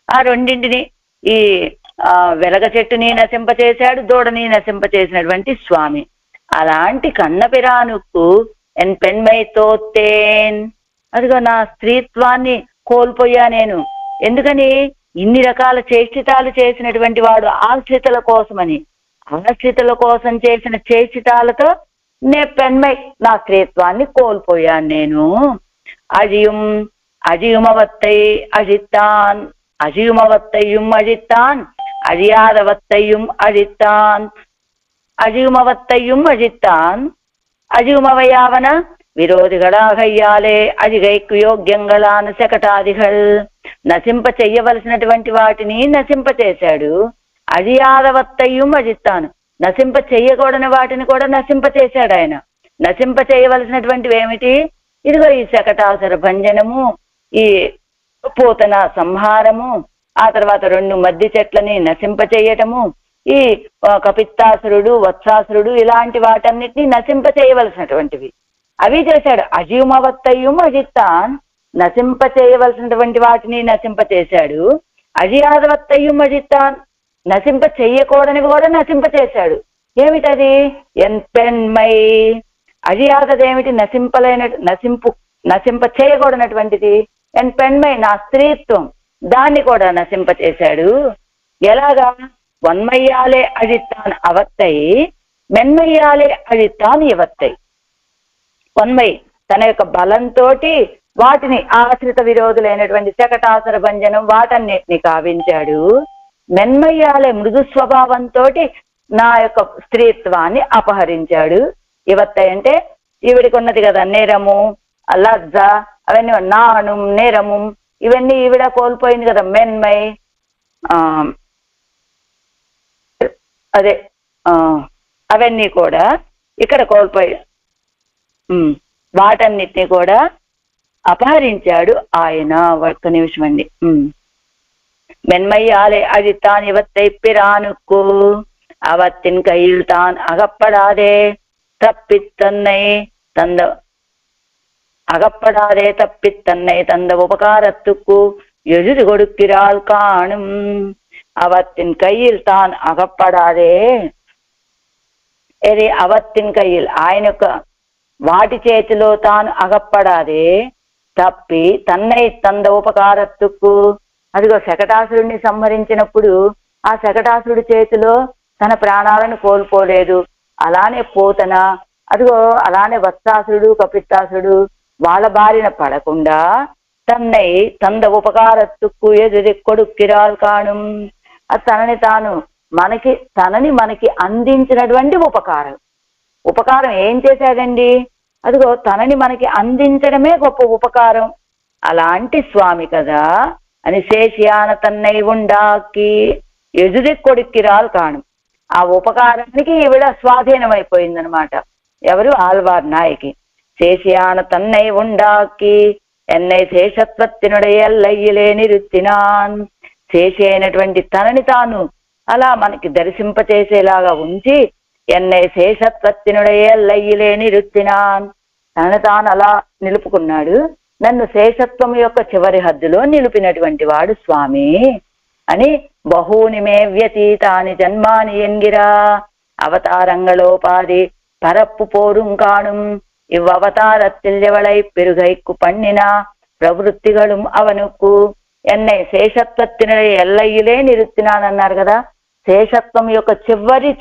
ఆ రెండింటిని ఈ వెలగ చెట్టుని నశింపచేశాడు, దూడని నశింపచేసినటువంటి స్వామి. అలాంటి కన్నపిరానుకు ఎన్ పెన్మై తోత్తేన్, అదిగో నా స్త్రీత్వాన్ని కోల్పోయా నేను. ఎందుకని? ఇన్ని రకాల చేష్టితాలు చేసినటువంటి వాడు ఆశ్రితుల కోసమని, ఆశ్రితుల కోసం చేసిన చేష్టితాలతో నే పెన్మై నా స్త్రీత్వాన్ని కోల్పోయాను నేను. అజియుం అజియుమవత్తై అజిత్తాన్ அஜியுமவத்தையும் அழித்தான், அழியாதவத்தையும் அழித்தான். அஜியுமவத்தையும் அழித்தான், அஜியுமவையாவன విరోధిగళాగయ్యాలే అజిగైకు యోగ్యంగళాన శకటాదిகள். నశింప చెయ్యవలసినటువంటి వాటిని నశింపచేశాడు. అజియాదవత్తయ్యం అజిత్తాను, నశింప చెయ్యకూడని వాటిని కూడా నశింపచేశాడు ఆయన. నశింప చేయవలసినటువంటివి ఏమిటి? ఇదిగో ఈ శకటాసుర భంజనము, ఈ పూతన సంహారము, ఆ తర్వాత రెండు మధ్య చెట్లని నశింపచేయటము, ఈ కపిత్తాసురుడు, వత్సాసురుడు, ఇలాంటి వాటన్నిటినీ నశింపచేయవలసినటువంటివి అవి చేశాడు. అజీమవత్తయ్యం అజిత్తాన్, నశింపచేయవలసినటువంటి వాటిని నశింపచేశాడు. అజియాదవత్తయ్యం అజిత్తాన్, నశింప చెయ్యకూడనివి కూడా నశింపచేశాడు. ఏమిటది? ఎన్పెన్మై. అజియాదదేమిటి? నశింప చేయకూడనటువంటిది. ఎన్ పెన్మై, నా స్త్రీత్వం, దాన్ని కూడా నశింపచేశాడు. ఎలాగా? వన్మయ్యాలే అజిత్తాన్ అవత్తై, మెన్మయ్యాలే అజిత్తాన్ ఇవత్తై. వన్మై తన యొక్క బలంతో వాటిని ఆశ్రిత విరోధులైనటువంటి శకటాసుర భంజనం వాటన్నిటిని కావించాడు. మెన్మయ్యాలే మృదు స్వభావంతో నా యొక్క స్త్రీత్వాన్ని అపహరించాడు. ఇవత్తై అంటే ఈవిడికి ఉన్నది కదా నేరము, లజ్జ, అవన్నీ నాను నేరము, ఇవన్నీ ఈవిడ కోల్పోయింది కదా. మెన్మై అదే అవన్నీ కూడా ఇక్కడ కోల్పోయి వాటన్నిటిని కూడా అపహరించాడు ఆయన. ఒక్క నిమిషం అండి. மென்மையாலே அழித்தான் இவத்தை பிரானுக்கு, அவத்தின் கையில் தான் அகப்படாதே தப்பித்தன்னை தந்த அகப்படாதே தப்பித்தன்னை தந்த உபகாரத்துக்கு எழுதி கொடுக்கிறாள் காணும். அவத்தின் கையில் தான் అగప్పడాదే. ఇది అవత్తిన్ కయ్యిల్, ఆయన యొక్క వాటి చేతిలో తాను అగప్పడాదే, తప్పి తన్నై తంద ఉపకారత్తుకు. అదిగో శకటాసురుడిని సంహరించినప్పుడు ఆ శకటాసురుడి చేతిలో తన ప్రాణాలను కోల్పోలేదు. అలానే పోతన, అదిగో అలానే వత్సాసురుడు, కపిత్తాసురుడు వాళ్ళ బారిన పడకుండా తన్నై తంద ఉపకారత్తుకు ఎదురి కొడుక్కిరాల్ కాణం. అది తనని మనకి అందించినటువంటి ఉపకారం ఏం చేశాడండి? అదిగో తనని మనకి అందించడమే గొప్ప ఉపకారం. అలాంటి స్వామి కదా అని శేషియాన తన్నై ఉండాకి ఎదురి కొడుక్కిరాల్ కాణం. ఆ ఉపకారానికి ఈవిడ స్వాధీనమైపోయిందనమాట. ఎవరు? ఆళ్వార్ నాయకి. శేషియాన తన్నై ఉండాకి ఎన్నై శేషత్వత్తినుடைய ఎల్లయ్యలే నిరుత్తినాన్. శేషి అయినటువంటి తనని తాను అలా మనకి దర్శింపచేసేలాగా ఉంచి ఎన్నై శేషత్వత్తినుடைய ఎల్లయ్యలే నిరుత్తినాన్, తనని తాను అలా నిలుపుకున్నాడు. నన్ను శేషత్వం యొక్క చివరి హద్దులో నిలిపినటువంటి వాడు స్వామి అని. బహూని మే వ్యతీతాని జన్మాని ఎంగిరా అవతారంగళోపాధి పరప్పు పోరుం కాణుం ఇవ్వవతారத்தில் எவளை பெருகைக்கு பண்ணின ప్రవృత్తిகளும் అవనుకు. ఎన్నై శేషత్వత్తినుடைய ఎల్లయ్యలే నిరుత్తినానన్నారు కదా. శేషత్వం యొక్క చివరి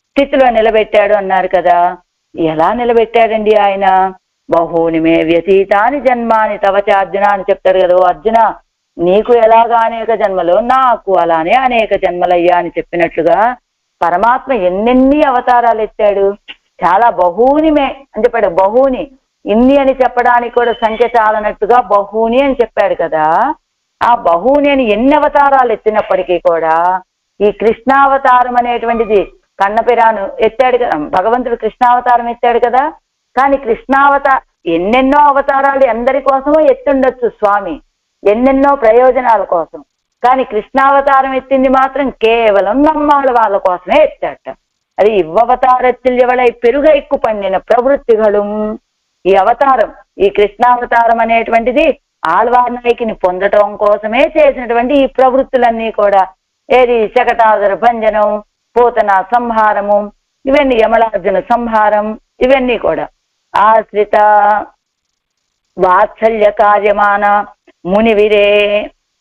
స్థితిలో నిలబెట్టాడు అన్నారు కదా. ఎలా నిలబెట్టాడండి ఆయన? బహూని మే వ్యతీతాని జన్మాని తవచ అర్జున అని చెప్తారు కదా. అర్జున, నీకు ఎలాగా అనేక జన్మలు, నాకు అలానే అనేక జన్మలయ్యా అని చెప్పినట్లుగా పరమాత్మ ఎన్నెన్ని అవతారాలు ఎత్తాడు. చాలా బహూని మే అని చెప్పాడు. బహూని, ఇన్ని అని చెప్పడానికి కూడా సంఖ్య చాలనట్టుగా బహూని అని చెప్పాడు కదా. ఆ బహూని అని ఎన్ని అవతారాలు ఎత్తినప్పటికీ కూడా ఈ కృష్ణావతారం అనేటువంటిది కన్నపిరాను ఎత్తాడు కదా. భగవంతుడు కృష్ణావతారం ఎత్తాడు కదా. కానీ ఎన్నెన్నో అవతారాలు ఎందరి కోసమో ఎత్తుండొచ్చు స్వామి, ఎన్నెన్నో ప్రయోజనాల కోసం. కానీ కృష్ణావతారం ఎత్తింది మాత్రం కేవలం నమ్మాళ్ళ వాళ్ళ కోసమే ఎత్తాట. అది ఇవ్వవతారத்தில் ఎవளை పెరుగైక్కు పండిన ప్రవృత్తిകളും. ఈ అవతారం, ఈ కృష్ణావతారం అనేటువంటిది ఆళ్వార్ నాయకిని పొందటం కోసమే చేసినటువంటి ఈ ప్రవృత్తులన్నీ కూడా. ఏది? శకటాసుర భంజనం, పోతన సంహారము, ఇవన్నీ యమలార్జున సంహారం, ఇవన్నీ కూడా ఆశ్రిత వాత్సల్య కార్యమాన మునివిరే.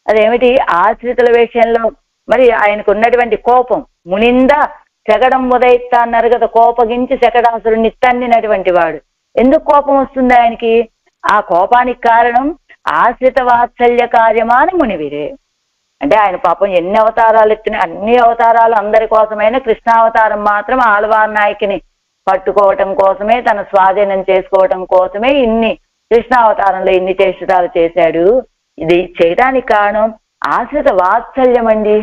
అదేమిటి? ఆశ్రితుల విషయంలో మరి ఆయనకు ఉన్నటువంటి కోపం, మునింద శకడం ఉదయిస్తా అన్నారు కదా. కోపగించి శకటాసురుణ్ణి తన్నినటువంటి వాడు. ఎందుకు కోపం వస్తుంది ఆయనకి? ఆ కోపానికి కారణం ఆశ్రిత వాత్సల్య కార్యమాన మునివిరే. అంటే ఆయన పాపం ఎన్ని అవతారాలు ఎత్తిన, అన్ని అవతారాలు అందరి కోసమైనా కృష్ణావతారం మాత్రం ఆళ్వార్ నాయకిని పట్టుకోవటం కోసమే, తన స్వాధీనం చేసుకోవటం కోసమే ఇన్ని కృష్ణావతారంలో ఇన్ని చేష్టాలు చేశాడు. ఇది చేయడానికి కారణం ఆశ్రిత వాత్సల్యం అండి.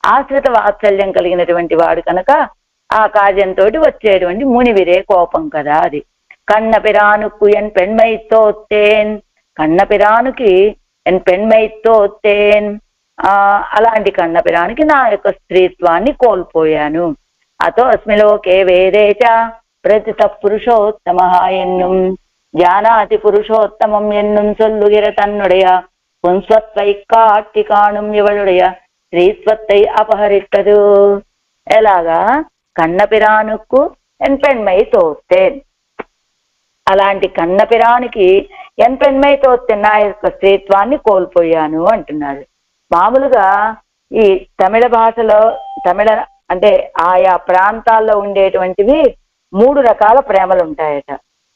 ఆశ్రిత వాత్సల్యం కలిగినటువంటి వాడు కనుక ఆ కార్యంతో వచ్చేటువంటి మునివిరే కోపం కదా అది. కన్నపిరానుకు ఎన్ పెண்மைத்தோத்தேன், కన్నపిరానుకి ఎన్ పెண்மைத்தோத்தேன், అలాంటి కన్నపిరానికి నా యొక్క స్త్రీత్వాన్ని కోల్పోయాను. అతో అస్మిలోకే వేదేచ ప్రతిత పురుషోత్తమ ఎన్నుం జానాతి పురుషోత్తమం ఎన్నుం సొల్లుగిర తన్నుடைய పుంస్వత్వై కాట్టి కాణుం ఇవళుடைய స్త్రీత్వత్తై అపహరిత్తదు. ఎలాగా? కన్నపిరానుకు ఎన్ పెண்மைத்தோத்தேன், అలాంటి కన్నపిరానికి ఎన్ పెண்மைத்தோத்தேன், నా యొక్క స్త్రీత్వాన్ని కోల్పోయాను అంటున్నారు. మామూలుగా ఈ తమిళ భాషలో, తమిళ అంటే ఆయా ప్రాంతాల్లో ఉండేటువంటివి 3 రకాల ప్రేమలు ఉంటాయట.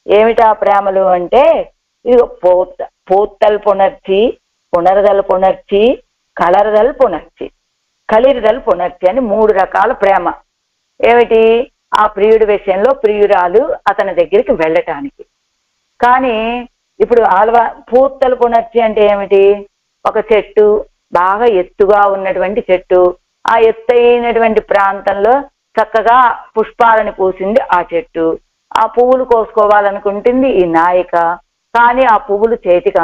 ఏమిటా ప్రేమలు అంటే, ఇది పోత్తల్ పునర్చి, పునర్దల్ పునర్చి, కలర్దల్ పునర్చి, కలిర్దల్ పునర్చి అని 3 రకాల ప్రేమ. ఏమిటి? ఆ ప్రియుడి విషయంలో ప్రియురాలు అతని దగ్గరికి వెళ్ళటానికి. కానీ ఇప్పుడు పూత్తల్ పునర్చి అంటే ఏమిటి? ఒక చెట్టు, బాగా ఎత్తుగా ఉన్నటువంటి చెట్టు, ఆ ఎత్తైనటువంటి ప్రాంతంలో చక్కగా పుష్పాలను పూసింది ఆ చెట్టు. ఆ పువ్వులు కోసుకోవాలనుకుంటుంది ఈ నాయిక. కానీ ఆ పువ్వులు చేతికి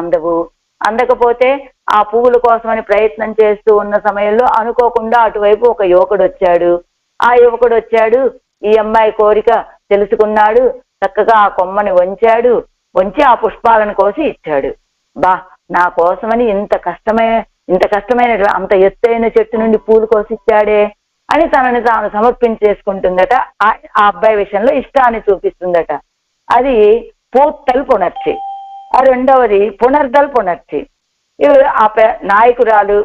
అందకపోతే ఆ పువ్వుల కోసమని ప్రయత్నం చేస్తూ ఉన్న సమయంలో అనుకోకుండా అటువైపు ఒక యువకుడు వచ్చాడు. ఆ యువకుడు వచ్చాడు, ఈ అమ్మాయి కోరిక తెలుసుకున్నాడు, చక్కగా ఆ కొమ్మని వంచి ఆ పుష్పాలను కోసి ఇచ్చాడు. నా కోసమని ఇంత కష్టమైన అంత ఎత్తైన చెట్టు నుండి పూలు కోసిచ్చాడే అని తనని తాను సమర్పించేసుకుంటుందట. ఆ అబ్బాయి విషయంలో ఇష్టాన్ని చూపిస్తుందట. అది పూత్తల్ పునర్చి. ఆ రెండవది పునర్దల్ పునర్చి. ఆ నాయకురాలు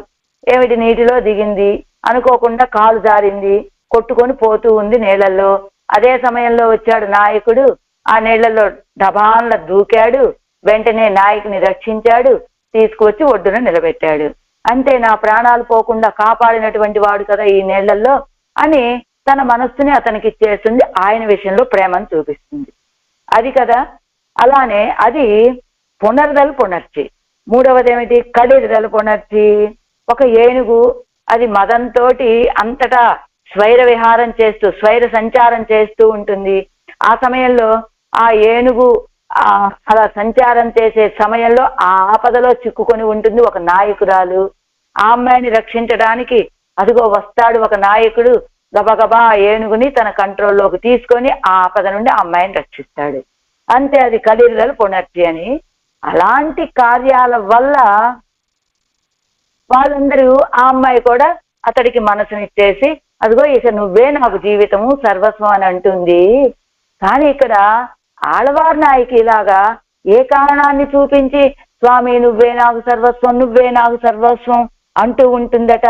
ఏమిటి? నీటిలో దిగింది, అనుకోకుండా కాలు జారింది, కొట్టుకొని పోతూ ఉంది నీళ్లలో. అదే సమయంలో వచ్చాడు నాయకుడు, ఆ నీళ్లలో డబాన్ల దూకాడు, వెంటనే నాయకుని రక్షించాడు, తీసుకువచ్చి ఒడ్డున నిలబెట్టాడు. అంతే, నా ప్రాణాలు పోకుండా కాపాడినటువంటి వాడు కదా ఈ నీళ్లలో అని తన మనస్సుని అతనికి ఇచ్చేస్తుంది. ఆయన విషయంలో ప్రేమను చూపిస్తుంది. అది కదా. అలానే అది పునర్దల్ పునర్చి. మూడవది ఏమిటి? కలిర్దల్ పునర్చి. ఒక ఏనుగు అది మదంతో అంతటా స్వైర విహారం చేస్తూ స్వైర సంచారం చేస్తూ ఉంటుంది. ఆ సమయంలో ఆ ఏనుగు అలా సంచారం చేసే సమయంలో ఆ ఆపదలో చిక్కుకొని ఉంటుంది ఒక నాయకురాలు. ఆ అమ్మాయిని రక్షించడానికి అదిగో వస్తాడు ఒక నాయకుడు, గబగబా ఆ ఏనుగుని తన కంట్రోల్లోకి తీసుకొని ఆ ఆపద నుండి ఆ అమ్మాయిని రక్షిస్తాడు. అంతే, అది కలిర్రలు పునర్చి అని. అలాంటి కార్యాల వల్ల వాళ్ళందరూ ఆ అమ్మాయి కూడా అతడికి మనసునిచ్చేసి అదిగో ఇక నువ్వే నాకు జీవితము సర్వస్వం అని అంటుంది. కానీ ఇక్కడ ఆళ్వార్ నాయకి ఇలాగా ఏ కారణాన్ని చూపించి స్వామి నువ్వే నాకు సర్వస్వం, నువ్వే నాకు సర్వస్వం అంటూ ఉంటుందట.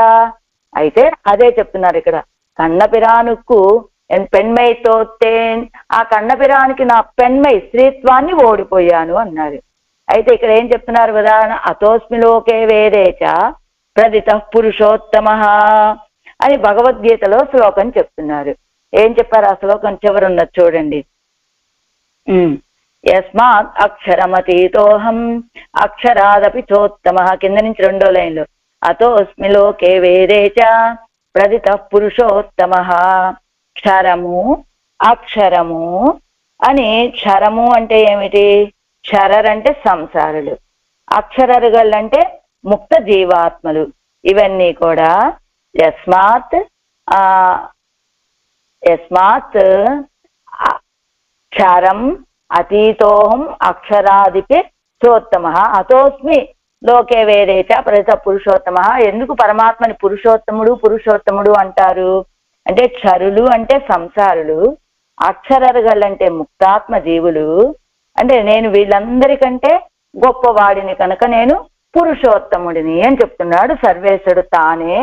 అయితే అదే చెప్తున్నారు ఇక్కడ, కన్నపిరానుకు పెண்மை తోత్తేన్, ఆ కన్నపిరానికి నా పెண்மை స్త్రీత్వాన్ని ఓడిపోయాను అన్నారు. అయితే ఇక్కడ ఏం చెప్తున్నారు కదా, అతోస్మి లోకే వేదేచ ప్రదిత పురుషోత్తమ అని భగవద్గీతలో శ్లోకం చెప్తున్నారు. ఏం చెప్పారు ఆ శ్లోకం చివరున్నది చూడండి. యస్మాత్ అక్షరమతీతోహం అక్షరాదపి చోత్తమ, కింద నుంచి 2వ లైన్లో అతోస్మి లోకే వేదేచ ప్రదిత పురుషోత్తమ. క్షరము అక్షరము అని, క్షరము అంటే ఏమిటి? క్షరర్ అంటే సంసారులు, అక్షరరుగళ్ళు అంటే ముక్త జీవాత్మలు. ఇవన్నీ కూడా యస్మాత్ క్షరం అతీతోహం అక్షరాదిపి చోత్తమ అతోస్మి లోకే వేదేచ ప్రతిత పురుషోత్తమ. ఎందుకు పరమాత్మని పురుషోత్తముడు పురుషోత్తముడు అంటారు అంటే, క్షరులు అంటే సంసారులు, అక్షరరుగళ్ళు అంటే ముక్తాత్మ జీవులు. అంటే నేను వీళ్ళందరికంటే గొప్పవాడిని కనుక నేను పురుషోత్తముడిని అని చెప్తున్నాడు సర్వేశ్వరుడు తానే.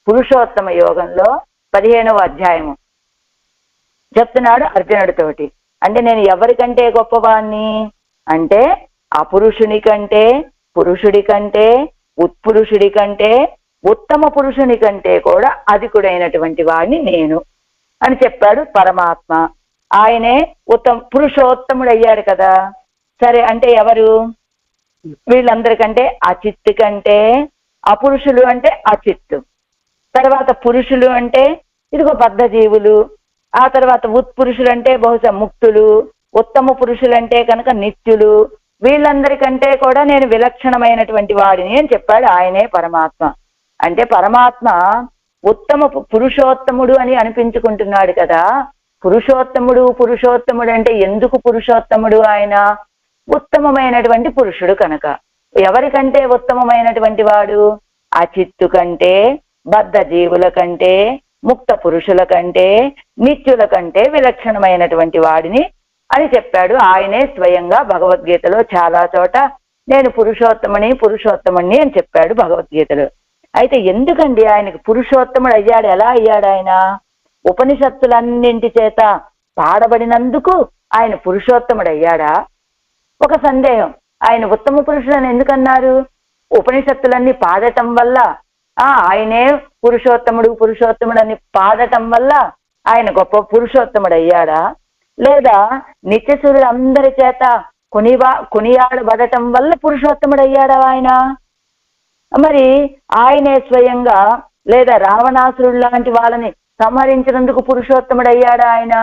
పురుషోత్తమ యోగంలో 15వ అధ్యాయము చెప్తున్నాడు అర్జునుడితోటి. అంటే నేను ఎవరికంటే గొప్పవాణ్ణి అంటే, అపురుషుని కంటే, పురుషుడి కంటే, ఉత్పురుషుడి కంటే, ఉత్తమ పురుషుని కంటే కూడా అధికుడైనటువంటి వాడిని నేను అని చెప్పాడు పరమాత్మ. ఆయనే పురుషోత్తముడు అయ్యాడు కదా. సరే, అంటే ఎవరు? వీళ్ళందరికంటే అచిత్తు కంటే, అపురుషులు అంటే అచిత్తు, తర్వాత పురుషులు అంటే ఇదిగో బద్ధ జీవులు, ఆ తర్వాత ఉత్పురుషులు అంటే బహుశా ముక్తులు, ఉత్తమ పురుషులు అంటే కనుక నిత్యులు. వీళ్ళందరికంటే కూడా నేను విలక్షణమైనటువంటి వాడిని అని చెప్పాడు ఆయనే పరమాత్మ. అంటే పరమాత్మ ఉత్తమ పురుషోత్తముడు అని అనిపించుకుంటున్నాడు కదా. పురుషోత్తముడు అంటే ఎందుకు పురుషోత్తముడు? ఆయన ఉత్తమమైనటువంటి పురుషుడు కనుక. ఎవరికంటే ఉత్తమమైనటువంటి వాడు? అచిత్తు కంటే, బద్ధ జీవుల కంటే, ముక్త పురుషుల కంటే, నిత్యుల కంటే విలక్షణమైనటువంటి వాడిని అని చెప్పాడు ఆయనే స్వయంగా భగవద్గీతలో. చాలా చోట నేను పురుషోత్తముని అని చెప్పాడు భగవద్గీతలో. అయితే ఎందుకండి ఆయనకు పురుషోత్తముడు అయ్యాడు? ఎలా అయ్యాడు ఆయన? ఉపనిషత్తులన్నింటి చేత పాడబడినందుకు ఆయన పురుషోత్తముడు అయ్యాడా? ఒక సందేహం. ఆయన ఉత్తమ పురుషుడు ఎందుకన్నారు? ఉపనిషత్తులన్నీ పాడటం వల్ల ఆయనే పురుషోత్తముడు అని పాడటం వల్ల ఆయన గొప్ప పురుషోత్తముడు అయ్యాడా? లేదా నిత్యసూరులందరి చేత కొనియాడబడటం వల్ల పురుషోత్తముడు అయ్యాడా ఆయన? మరి ఆయనే స్వయంగా, లేదా రావణాసురుడు లాంటి వాళ్ళని సంహరించినందుకు పురుషోత్తముడు అయ్యాడా ఆయన?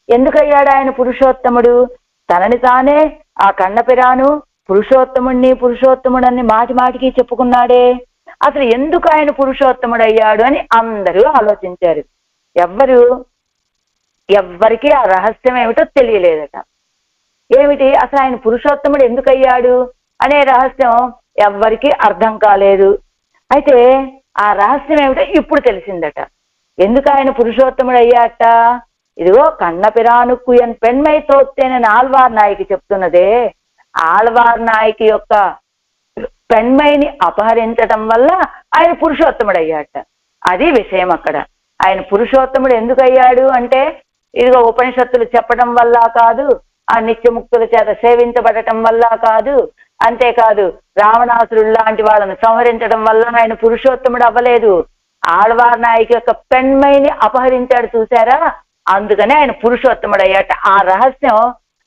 ఎందుకయ్యాడు ఆయన పురుషోత్తముడు? తనని తానే ఆ కన్నపిరాను పురుషోత్తముడని మాటికి చెప్పుకున్నాడే. అసలు ఎందుకు ఆయన పురుషోత్తముడు అయ్యాడు అని అందరూ ఆలోచించారు. ఎవ్వరికి ఆ రహస్యం ఏమిటో తెలియలేదట. ఏమిటి అసలు ఆయన పురుషోత్తముడు ఎందుకు అయ్యాడు అనే రహస్యం ఎవ్వరికి అర్థం కాలేదు. అయితే ఆ రహస్యం ఏమిటో ఇప్పుడు తెలిసిందట. ఎందుకు ఆయన పురుషోత్తముడు అయ్యాట? ఇదిగో కన్నపిరానుకు పెண்மை తోత్తేనని ఆళ్వార్ నాయకి చెప్తున్నదే. ఆళ్వార్ నాయకి యొక్క పెண்மைని అపహరించడం వల్ల ఆయన పురుషోత్తముడు అయ్యాట. అది విషయం అక్కడ. ఆయన పురుషోత్తముడు ఎందుకు అయ్యాడు అంటే, ఇదిగో ఉపనిషత్తులు చెప్పడం వల్ల కాదు, ఆ నిత్యముక్తుల చేత సేవించబడటం వల్ల కాదు, అంతేకాదు రావణాసురుడు లాంటి వాళ్ళని సంహరించడం వల్ల ఆయన పురుషోత్తముడు అవ్వలేదు. ఆళ్వార్ నాయకి యొక్క పెண்மைని అపహరించాడు చూసారా, అందుకనే ఆయన పురుషోత్తముడు అయ్యాట. ఆ రహస్యం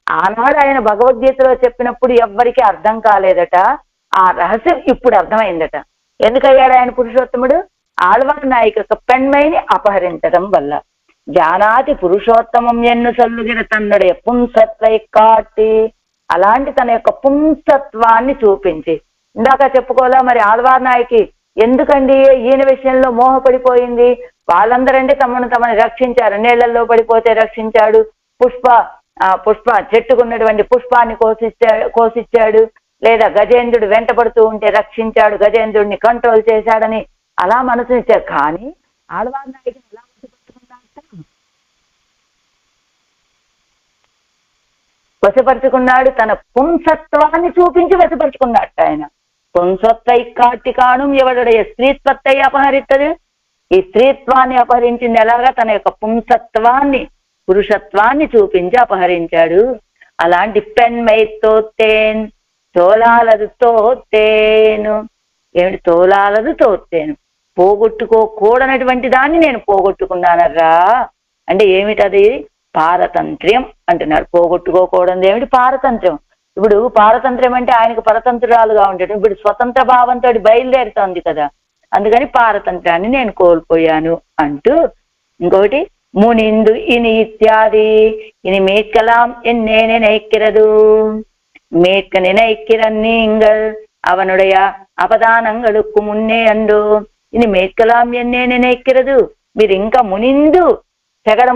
ఆనాడు ఆయన భగవద్గీతలో చెప్పినప్పుడు ఎవ్వరికి అర్థం కాలేదట. ఆ రహస్యం ఇప్పుడు అర్థమైందట. ఎందుకయ్యాడు ఆయన పురుషోత్తముడు? ఆళ్వార్ నాయక పెண்మైని అపహరించడం వల్ల జానాతి పురుషోత్తమం ఎన్ను సల్లుగిన తన్నుடைய పుంసత్వై కాటి, అలాంటి తన యొక్క పుంసత్వాన్ని చూపించి, ఇందాక చెప్పుకోవాలా మరి ఆళ్వార్ నాయకి ఎందుకండి ఈయన విషయంలో మోహపడిపోయింది? వాళ్ళందరంటే తమను రక్షించారు, నీళ్లలో పడిపోతే రక్షించాడు, పుష్ప చెట్టుకున్నటువంటి పుష్పాన్ని కోసిచ్చాడు, లేదా గజేంద్రుడు వెంటబడుతూ ఉంటే రక్షించాడు, గజేంద్రుడిని కంట్రోల్ చేశాడని అలా మనసునిచ్చారు. కానీ ఆళ్వార్ నాయకుని ఎలా వశపరుచుకున్నాడు? తన పుంసత్వాన్ని చూపించి వశపరుచుకున్నాడు ఆయన. పుంసత్వై కాటి కాణం ఎవడుடைய స్త్రీత్వత్తై అపహరిత్తది. ఈ స్త్రీత్వాన్ని అపహరించింది ఎలాగా? తన యొక్క పుంసత్వాన్ని, పురుషత్వాన్ని చూపించి అపహరించాడు. అలాంటి పెన్మై తోత్తేన్, తోలాలదు తోత్తేను. ఏమిటి తోలాలదు తోత్తేను? పోగొట్టుకోకూడనటువంటి దాన్ని నేను పోగొట్టుకున్నానరా అంటే ఏమిటది? పారతంత్ర్యం అంటున్నాడు. పోగొట్టుకోకూడదు ఏమిటి? పారతంత్ర్యం. ఇప్పుడు పారతంత్ర్యం అంటే ఆయనకు పరతంత్రాలుగా ఉంటాడు. ఇప్పుడు స్వతంత్ర భావంతో బయలుదేరుతోంది కదా, అందుకని పారతంత్రాన్ని నేను కోల్పోయాను అంటూ. ఇంకొకటి మునిందు ఇని ఇత్యాది ఇని మేట్కలాం ఎన్నే నిனைக்கிறது, மேட்க நினைக்கிற நீங்கள் அவனுடைய అపదానంగళుకు మున్నే అండు ఇని మేట్కలాం ఎన్నే నిனைக்கிறது. మీరు ఇంకా మునిందు సెగడ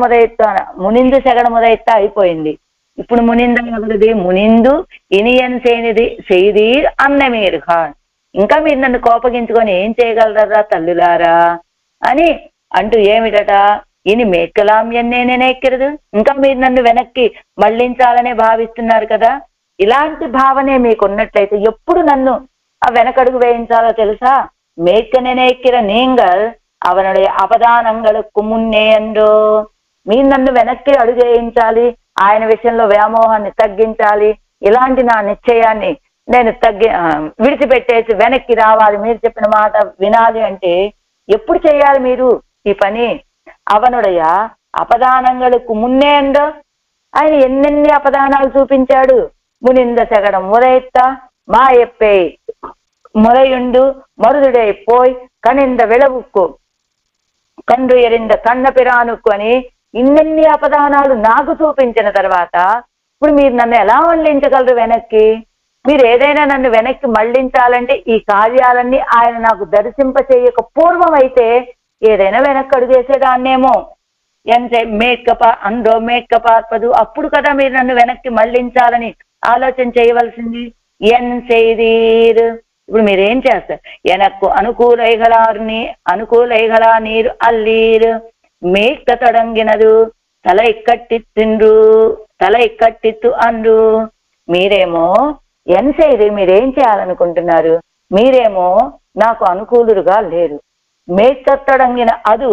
మొదలెత్తా అయిపోయింది. ఇప్పుడు మునిందది మునిందు ఇనియన్ செய்தீர் అన్నమీరుగా. ఇంకా మీరు నన్ను కోపగించుకొని ఏం చేయగలరా తల్లులారా అని అంటూ ఏమిటట? ఇని మేట్కలాం ఎన్నే నిனைக்கிறது, ఇంకా మీరు నన్ను వెనక్కి మళ్లించాలనే భావిస్తున్నారు కదా. ఇలాంటి భావనే మీకున్నట్లయితే ఎప్పుడు నన్ను ఆ వెనకడుగు వేయించాలో తెలుసా? మేట్క నిனைக்கிற நீங்கள் அவனுடைய అపదానంగళుకు మున్నే అండో. మీరు నన్ను వెనక్కి అడుగు వేయించాలి, ఆయన విషయంలో వ్యామోహాన్ని తగ్గించాలి, ఇలాంటి నా నిశ్చయాన్ని నేను విడిచిపెట్టేసి వెనక్కి రావాలి, మీరు చెప్పిన మాట వినాలి అంటే ఎప్పుడు చేయాలి మీరు ఈ పని? అవనుடைய అపదానంగళుకు మున్నే అండో. ఆయన ఎన్నెన్ని అపదానాలు చూపించాడు. మునింద సెగడం ముదైత్త మాయప్పే మురయుండు మరుదుడై పోయ్ కనింద విళవుక్కు కండు ఎరింద కన్న పిరానుక్కు అని ఇన్నెన్ని అపదానాలు నాకు చూపించిన తర్వాత ఇప్పుడు మీరు నన్ను ఎలా మళ్లించగలరు వెనక్కి? మీరు ఏదైనా నన్ను వెనక్కి మళ్లించాలంటే ఈ కార్యాలన్నీ ఆయన నాకు దర్శింప చేయక పూర్వం అయితే ఏదైనా వెనక్కి అడుగేసేదాన్నేమో. ఎంత అందరూ మేట్కపార్పదు, అప్పుడు కదా మీరు నన్ను వెనక్కి మళ్లించాలని ఆలోచన చేయవలసింది. ఎన్ செய்தீர், ఇప్పుడు మీరేం చేస్తారు? ఎనక్కు అనుకూలైగళా నీరు అల్లీరు మేట్క తొడంగినదు తల ఇక్కట్టిత్తు అండ్రు. మీరేమో ఎన్ செய்து, మీరేం చేయాలనుకుంటున్నారు? మీరేమో నాకు అనుకూలుగా లేరు. మేట్క తొడంగిన అదు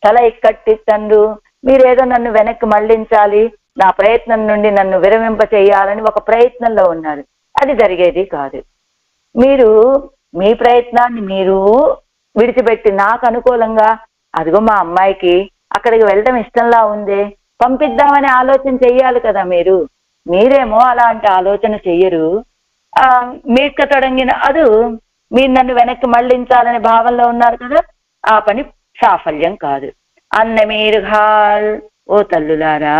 తల ఇక్కట్టిత్తండ్రు, మీరేదో నన్ను వెనక్కి మళ్లించాలి, నా ప్రయత్నం నుండి నన్ను విరమింప చేయాలని ఒక ప్రయత్నంలో ఉన్నారు. అది జరిగేది కాదు. మీరు మీ ప్రయత్నాన్ని మీరు విడిచిపెట్టి నాకు అనుకూలంగా, అదిగో మా అమ్మాయికి అక్కడికి వెళ్ళడం ఇష్టంలా ఉంది, పంపిద్దామని ఆలోచన చెయ్యాలి కదా మీరు. మీరేమో అలాంటి ఆలోచన చెయ్యరు. మీక తొడంగిన అదు మీరు నన్ను వెనక్కి మళ్లించాలనే భావంలో ఉన్నారు కదా, ఆ పని సాఫల్యం కాదు. అన్నమీరుగాల్, ఓ తల్లులారా,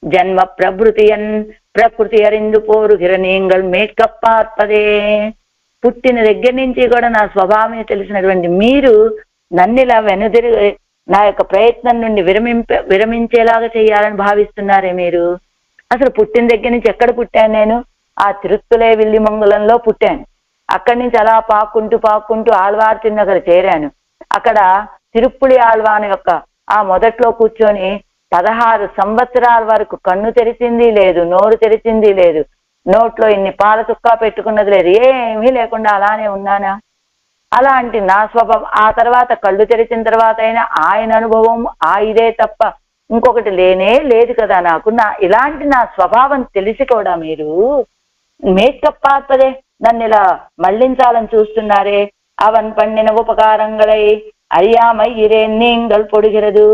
జన్మ ప్రకృతి అరిందు పోరుగిర நீங்கள் మేట్కప్పార్పదే. పుట్టిన దగ్గర నుంచి కూడా నా స్వభావం తెలిసినటువంటి మీరు నన్ను ఇలా వెనుదిరిగి నా యొక్క ప్రయత్నం నుండి విరమించేలాగా చేయాలని భావిస్తున్నారే మీరు? అసలు పుట్టిన దగ్గర నుంచి ఎక్కడ పుట్టాను నేను? ఆ తిరుత్తులే విల్లిమంగళంలో పుట్టాను. అక్కడి నుంచి అలా పాక్కుంటూ ఆళ్వార్ తిన్నగర చేరాను. అక్కడ తిరుప్పుళి ఆళ్వాన్ యొక్క ఆ మొదట్లో కూర్చొని 16 సంవత్సరాల వరకు కన్ను తెరిచింది లేదు, నోరు తెరిచింది లేదు, నోట్లో ఇన్ని పాల చుక్క పెట్టుకున్నది లేదు, ఏమీ లేకుండా అలానే ఉన్నానా? అలాంటి నా స్వభావం ఆ తర్వాత కళ్ళు తెరిచిన తర్వాత అయినా ఆయన అనుభవం ఇదే తప్ప ఇంకొకటి లేనే లేదు కదా నాకు. ఇలాంటి నా స్వభావం తెలిసి కూడా మీరు మేట్కప్పార్పదే నన్ను ఇలా మళ్లించాలని చూస్తున్నారే. అవన్ పండిన ఉపకారంగళై అయ్యామయ్యిరే నీంగల్ పొడిగిరదు.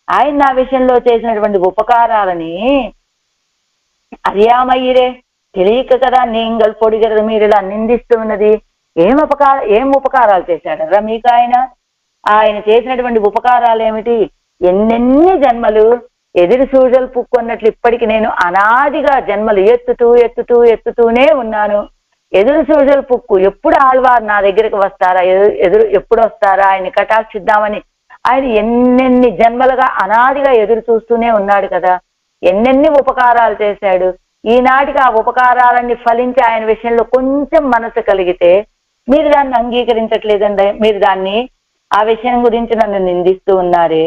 ఆయన నా విషయంలో చేసినటువంటి ఉపకారాలని అయ్యామయ్యిరే తెలియక కదా నీంగల్ పొడిగిరదు మీరు ఇలా నిందిస్తున్నది. ఏం ఉపకారాలు చేశాడరా మీకు ఆయన? ఆయన చేసినటువంటి ఉపకారాలు ఏమిటి? ఎన్నెన్ని జన్మలు ఎదురు సూజలు పుక్కున్నట్లు ఇప్పటికి నేను అనాదిగా జన్మలు ఎత్తుతూనే ఉన్నాను. ఎదురు సూజలు పుక్కు ఎప్పుడు ఆళ్వారు నా దగ్గరికి వస్తారా, ఎప్పుడు వస్తారా ఆయన్ని కటాక్షిద్దామని ఆయన ఎన్నెన్ని జన్మలుగా అనాదిగా ఎదురు చూస్తూనే ఉన్నాడు కదా. ఎన్నెన్ని ఉపకారాలు చేశాడు. ఈనాటికి ఆ ఉపకారాలన్నీ ఫలించి ఆయన విషయంలో కొంచెం మనసు కలిగితే మీరు దాన్ని అంగీకరించట్లేదండి. మీరు దాన్ని ఆ విషయం గురించి నన్ను నిందిస్తూ ఉన్నారే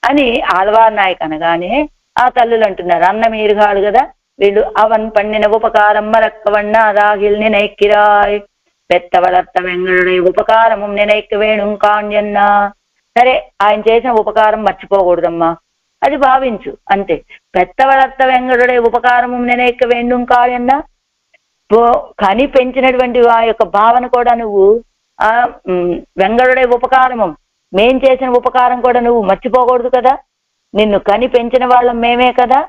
అని ఆళ్వార్ నాయక్ అనగానే ఆ తల్లులు అంటున్నారు, అన్న మీరుగాడు కదా వీళ్ళు. అవన్ పండిన ఉపకారం మరక్కవಣ್ణ రాగిల్ నినైక్కిరాయ్ పెత్త వளர்த்த వెంగళుடைய ఉపకారము నినైక్కి వేణుం కాణ్యన్నా. సరే, ఆయన చేసిన ఉపకారం మర్చిపోకూడదమ్మా, అది భావించు అంతే. పెత్త వளர்த்த వెంగళుடைய ఉపకారము నినైక్కి వేణుం కాణ్యన్నా, కని పెంచినటువంటి ఆ యొక్క భావన కూడా నువ్వు ఆ వెంగళుడే ఉపకారము, మేం చేసిన ఉపకారం కూడా నువ్వు మర్చిపోకూడదు కదా, నిన్ను కని పెంచిన వాళ్ళం మేమే కదా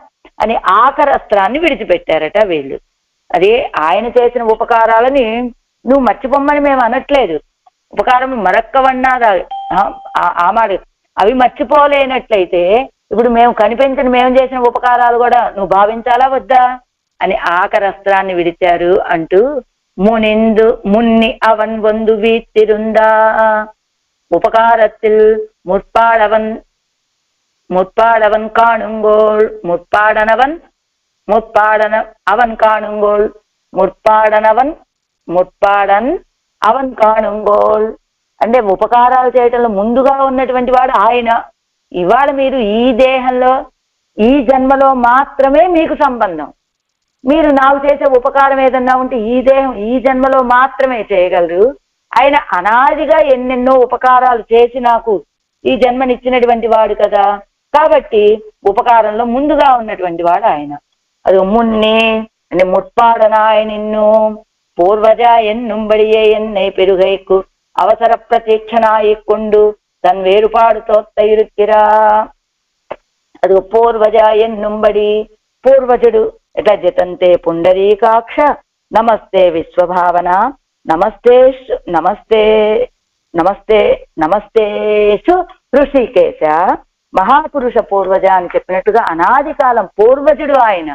అని ఆకరస్త్రాన్ని విడిచిపెట్టారట వీళ్ళు. అదే ఆయన చేసిన ఉపకారాలని నువ్వు మర్చిపోమ్మని మేము అనట్లేదు. ఉపకారం మరక్కవన్నారా ఆ మాట, అవి మర్చిపోలేనట్లయితే ఇప్పుడు మేము కనిపించిన మేము చేసిన ఉపకారాలు కూడా నువ్వు భావించాలా వద్దా అని ఆకరస్త్రాన్ని విడిచారు అంటూ మున్ని అవన్ వందు వీతిరుందా ఉపకారத்தில் முற்பாடவன் காணுங்கோள் அவன் காணுங்கோள் ముற்పాడన్ అవన్ కాణుంగోల్. అంటే ఉపకారాలు చేయటంలో ముందుగా ఉన్నటువంటి వాడు ఆయన. ఇవాళ మీరు ఈ దేహంలో ఈ జన్మలో మాత్రమే మీకు సంబంధం. మీరు నాకు చేసే ఉపకారం ఏదన్నా ఉంటే ఈ దేహం ఈ జన్మలో మాత్రమే చేయగలరు. ఆయన అనాదిగా ఎన్నెన్నో ఉపకారాలు చేసి నాకు ఈ జన్మనిచ్చినటువంటి వాడు కదా. కాబట్టి ఉపకారంలో ముందుగా ఉన్నటువంటి వాడు ఆయన. అది మున్నే అంటే ముట్పాడనాయ నిన్ను పూర్వజ ఎన్నుంబడియే ఎన్నై పెరుగైకు అవసర ప్రతీక్షణాయికొండు తన్ వేరుపాడు తోత్తయిరుక్కిరా. అది పూర్వజ ఎన్నుంబడి పూర్వజుడు ఎట్లా జతంతే పుండరీకాక్ష నమస్తే విశ్వభావన నమస్తే నమస్తే నమస్తే నమస్తేషు ఋషికేశ. మహాపురుష పూర్వజ అని చెప్పినట్టుగా అనాది కాలం పూర్వజుడు ఆయన.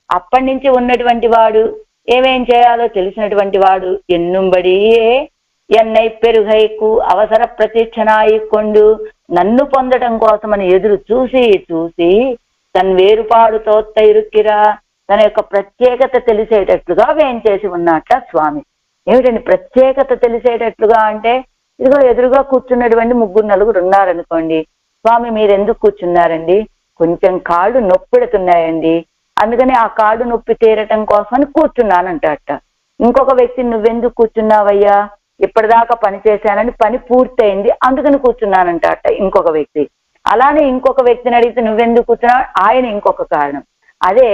అప్పటి నుంచి ఉన్నటువంటి వాడు, ఏమేం చేయాలో తెలిసినటువంటి వాడు. ఎన్నుంబడియే ఎన్నై పెరుగైకు అవసర ప్రతీక్షణాయికొండు నన్ను పొందడం కోసమని ఎదురు చూసి తన వేరుపాడు తోత్తయిరుక్కిరా, తన యొక్క ప్రత్యేకత తెలిసేటట్లుగా వేంచేసి ఉన్నట్ల స్వామి. ఏమిటండి ప్రత్యేకత తెలిసేటట్లుగా అంటే, ఇదిగో ఎదురుగా కూర్చున్నటువంటి 3-4 ఉన్నారనుకోండి, స్వామి మీరెందుకు కూర్చున్నారండి? కొంచెం కాళ్ళు నొప్పెడుతున్నాయండి, అందుకని ఆ కాళ్ళు నొప్పి తీరటం కోసమని కూర్చున్నానంటట. ఇంకొక వ్యక్తి నువ్వెందుకు కూర్చున్నావయ్యా? ఇప్పటిదాకా పని చేశానని పని పూర్తయింది అందుకని కూర్చున్నానంటట ఇంకొక వ్యక్తి. అలానే ఇంకొక వ్యక్తిని అడిగితే నువ్వెందుకు కూర్చున్నావు, ఆయన ఇంకొక కారణం. అదే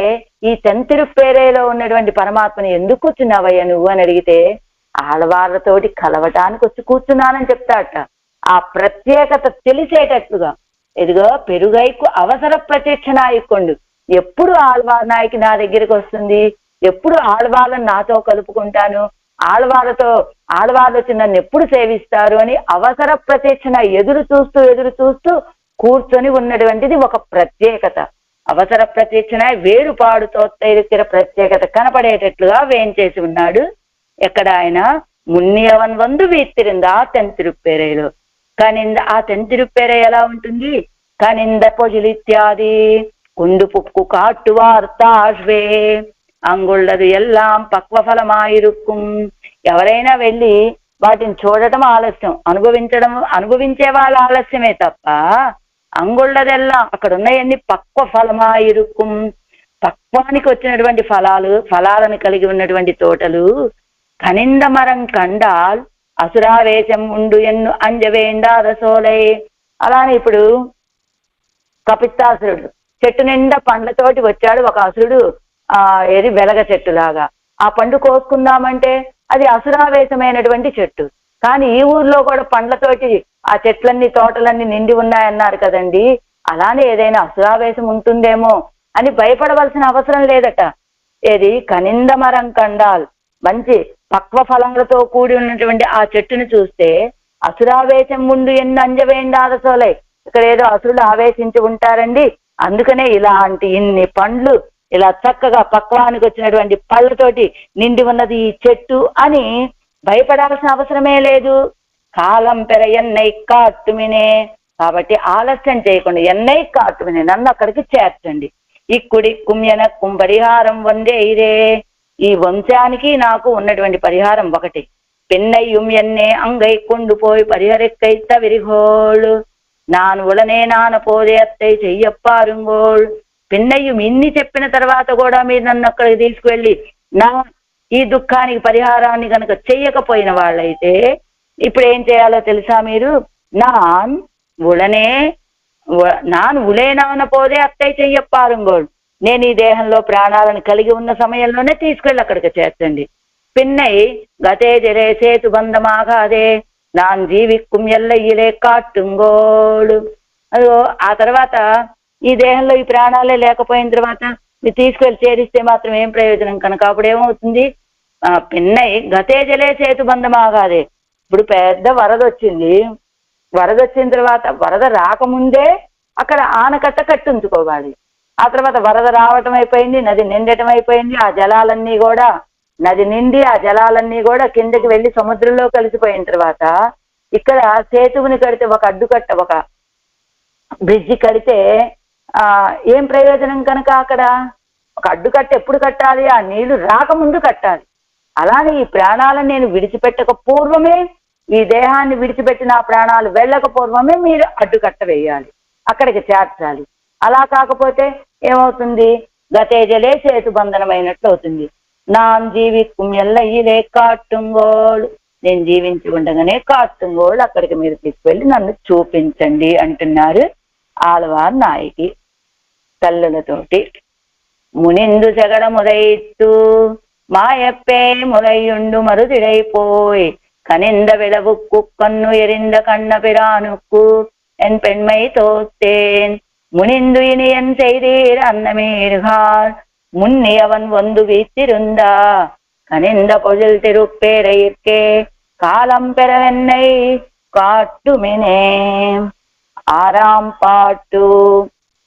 ఈ తెంతిరుప్పేరేలో ఉన్నటువంటి పరమాత్మని ఎందుకు కూర్చున్నావయ్యా నువ్వు అని అడిగితే ఆళ్వార్లతోటి కలవటానికి వచ్చి కూర్చున్నానని చెప్తాట. ఆ ప్రత్యేకత తెలిసేటట్లుగా ఇదిగో పెరుగైకు అవసర ప్రతీక్షణాయికొండు. ఎప్పుడు ఆళ్వార్ నాయకి నా దగ్గరికి వస్తుంది, ఎప్పుడు ఆళ్వార్లను నాతో కలుపుకుంటాను, ఆళ్వార్లు వచ్చి నన్ను ఎప్పుడు సేవిస్తారు అని అవసర ప్రతీక్షణ ఎదురు చూస్తూ కూర్చొని ఉన్నటువంటిది ఒక ప్రత్యేకత. అవసర ప్రతీక్షణ వేరుపాడుతో తైరుక్కిర ప్రత్యేకత కనపడేటట్లుగా వేయించేసి ఉన్నాడు. ఎక్కడ ఆయన మున్నియవన్ వందు వీత్తిరింది ఆ తెంతిరుప్పేరైలో. కానీ ఆ తెంతిరుప్పేరై ఎలా ఉంటుంది? కనింద పొజిలిత్యాది కుండు పుక్కు కాట్టువార్ తాష్వే అంగుళ్ళదు ఎల్లాం పక్వఫలమాయిరుక్కుం. ఎవరైనా వెళ్ళి వాటిని చూడటం ఆలస్యం, అనుభవించే వాళ్ళ ఆలస్యమే తప్ప అంగుళ్ళదెల్లా అక్కడ ఉన్నాయన్ని పక్వ ఫలమాయిరుక్కుం. పక్వానికి వచ్చినటువంటి ఫలాలను కలిగి ఉన్నటువంటి తోటలు. కనింద మరం కండాల్ అసురావేశం ఉండు ఎన్ను అంజవేండారసోలై. అలానే ఇప్పుడు కపిత్తాసురుడు చెట్టు నిండా పండ్లతోటి వచ్చాడు ఒక అసురుడు, ఏది వెలగ చెట్టులాగా. ఆ పండు కోసుకుందామంటే అది అసురావేశమైనటువంటి చెట్టు. కానీ ఈ ఊర్లో కూడా పండ్లతోటి ఆ చెట్లన్నీ తోటలన్నీ నిండి ఉన్నాయన్నారు కదండి. అలానే ఏదైనా అసురావేశం ఉంటుందేమో అని భయపడవలసిన అవసరం లేదట. ఏది కనింద మరం కండాల్ మంచి పక్వ ఫలములతో కూడి ఉన్నటువంటి ఆ చెట్టును చూస్తే అసురావేశం ఉండు ఎన్ని అంజవేండాద సోలై. ఇక్కడ ఏదో అసురులు ఆవేశించి ఉంటారండి, అందుకనే ఇలాంటి ఇన్ని పండ్లు ఇలా చక్కగా పక్వానికి వచ్చినటువంటి పళ్ళతోటి నిండి ఉన్నది ఈ చెట్టు అని భయపడాల్సిన అవసరమే లేదు. కాలం పెర ఎన్నై కాట్టుమినే. కాబట్టి ఆలస్యం చేయకుండా ఎన్నై కాట్టుమినే, నన్ను అక్కడికి చేర్చండి. ఇక్కుడి కుమ్యనక్కుం పరిహారం వందే ఇదే. ఈ వంశానికి నాకు ఉన్నటువంటి పరిహారం ఒకటి. పెన్నయ్యం ఎన్నే అంగై కొండు పోయి పరిహరిక్కైత విరిగోళ్ళు. నాన్ ఉడనే నాన పోదే అత్తై చెయ్యప్పారుంగోళ్. పిన్నయ్యం ఇన్ని చెప్పిన తర్వాత కూడా మీరు నన్ను అక్కడికి తీసుకువెళ్ళి నా ఈ దుఃఖానికి పరిహారాన్ని కనుక చెయ్యకపోయిన వాళ్ళైతే ఇప్పుడు ఏం చేయాలో తెలుసా మీరు? నాన్ ఉలేనాన పోదే అత్తై చెయ్యప్పారుంగోళ్. నేను ఈ దేహంలో ప్రాణాలను కలిగి ఉన్న సమయంలోనే తీసుకెళ్ళి అక్కడికి చేర్చండి. పిన్నై గతే జరే సేతు బంధమాగాదే నాన్ జీవిక్కుం ఎల్లయ్యలే కాటుంగోడు. అదో ఆ తర్వాత ఈ దేహంలో ఈ ప్రాణాలే లేకపోయిన తర్వాత మీరు తీసుకెళ్ళి చేరిస్తే మాత్రం ఏం ప్రయోజనం కనుక అప్పుడు ఏమవుతుంది? పిన్నై గతే జలే సేతు బంధమాగాదే. ఇప్పుడు పెద్ద వరద వచ్చింది, వరద వచ్చిన తర్వాత వరద రాకముందే అక్కడ ఆనకట్ట కట్టుంచుకోవాలి. ఆ తర్వాత వరద రావటం అయిపోయింది, నది నిండటం అయిపోయింది, ఆ జలాలన్నీ కూడా నది నిండి ఆ జలాలన్నీ కూడా కిందకి వెళ్ళి సముద్రంలో కలిసిపోయిన తర్వాత ఇక్కడ సేతువుని కడితే, ఒక అడ్డుకట్ట ఒక బ్రిడ్జి కడితే ఏం ప్రయోజనం కనుక అక్కడ ఒక అడ్డుకట్ట ఎప్పుడు కట్టాలి? ఆ నీళ్లు రాకముందు కట్టాలి. అలానే ఈ ప్రాణాలను నేను విడిచిపెట్టక పూర్వమే, ఈ దేహాన్ని విడిచిపెట్టిన ఆ ప్రాణాలు వెళ్ళక పూర్వమే మీరు అడ్డుకట్ట వేయాలి, అక్కడికి చేర్చాలి. అలా కాకపోతే ఏమవుతుంది? గతే జలే సేతు బంధనమైనట్లు అవుతుంది. నాన్ జీవిక్కుం ఎల్లయ్యలే కాటుంగోడు. నేను జీవించి ఉండగానే కాటుంగోడు అక్కడికి మీరు తీసుకువెళ్ళి నన్ను చూపించండి అంటున్నారు ఆళ్వార్ నాయకి తల్లులతోటి. మునిందు జగడ మురైత్తు మాయప్పే మురయ్యుండు మరుదిడైపోయి కనింద విళవుక్కు కన్ను ఎరింద కన్న పిరానుక్కు ఎన్ పెண்மை தோத்தேன் முனிந்து இனியன் செய்தீர் அன்னமீர்கால் முன்னி அவன் வந்து வீத்திருந்தா கனிந்த பொழில் திருப்பேரையிற்கே காலம் பெறவென்னை காட்டுமினே. ஆறாம் பாட்டு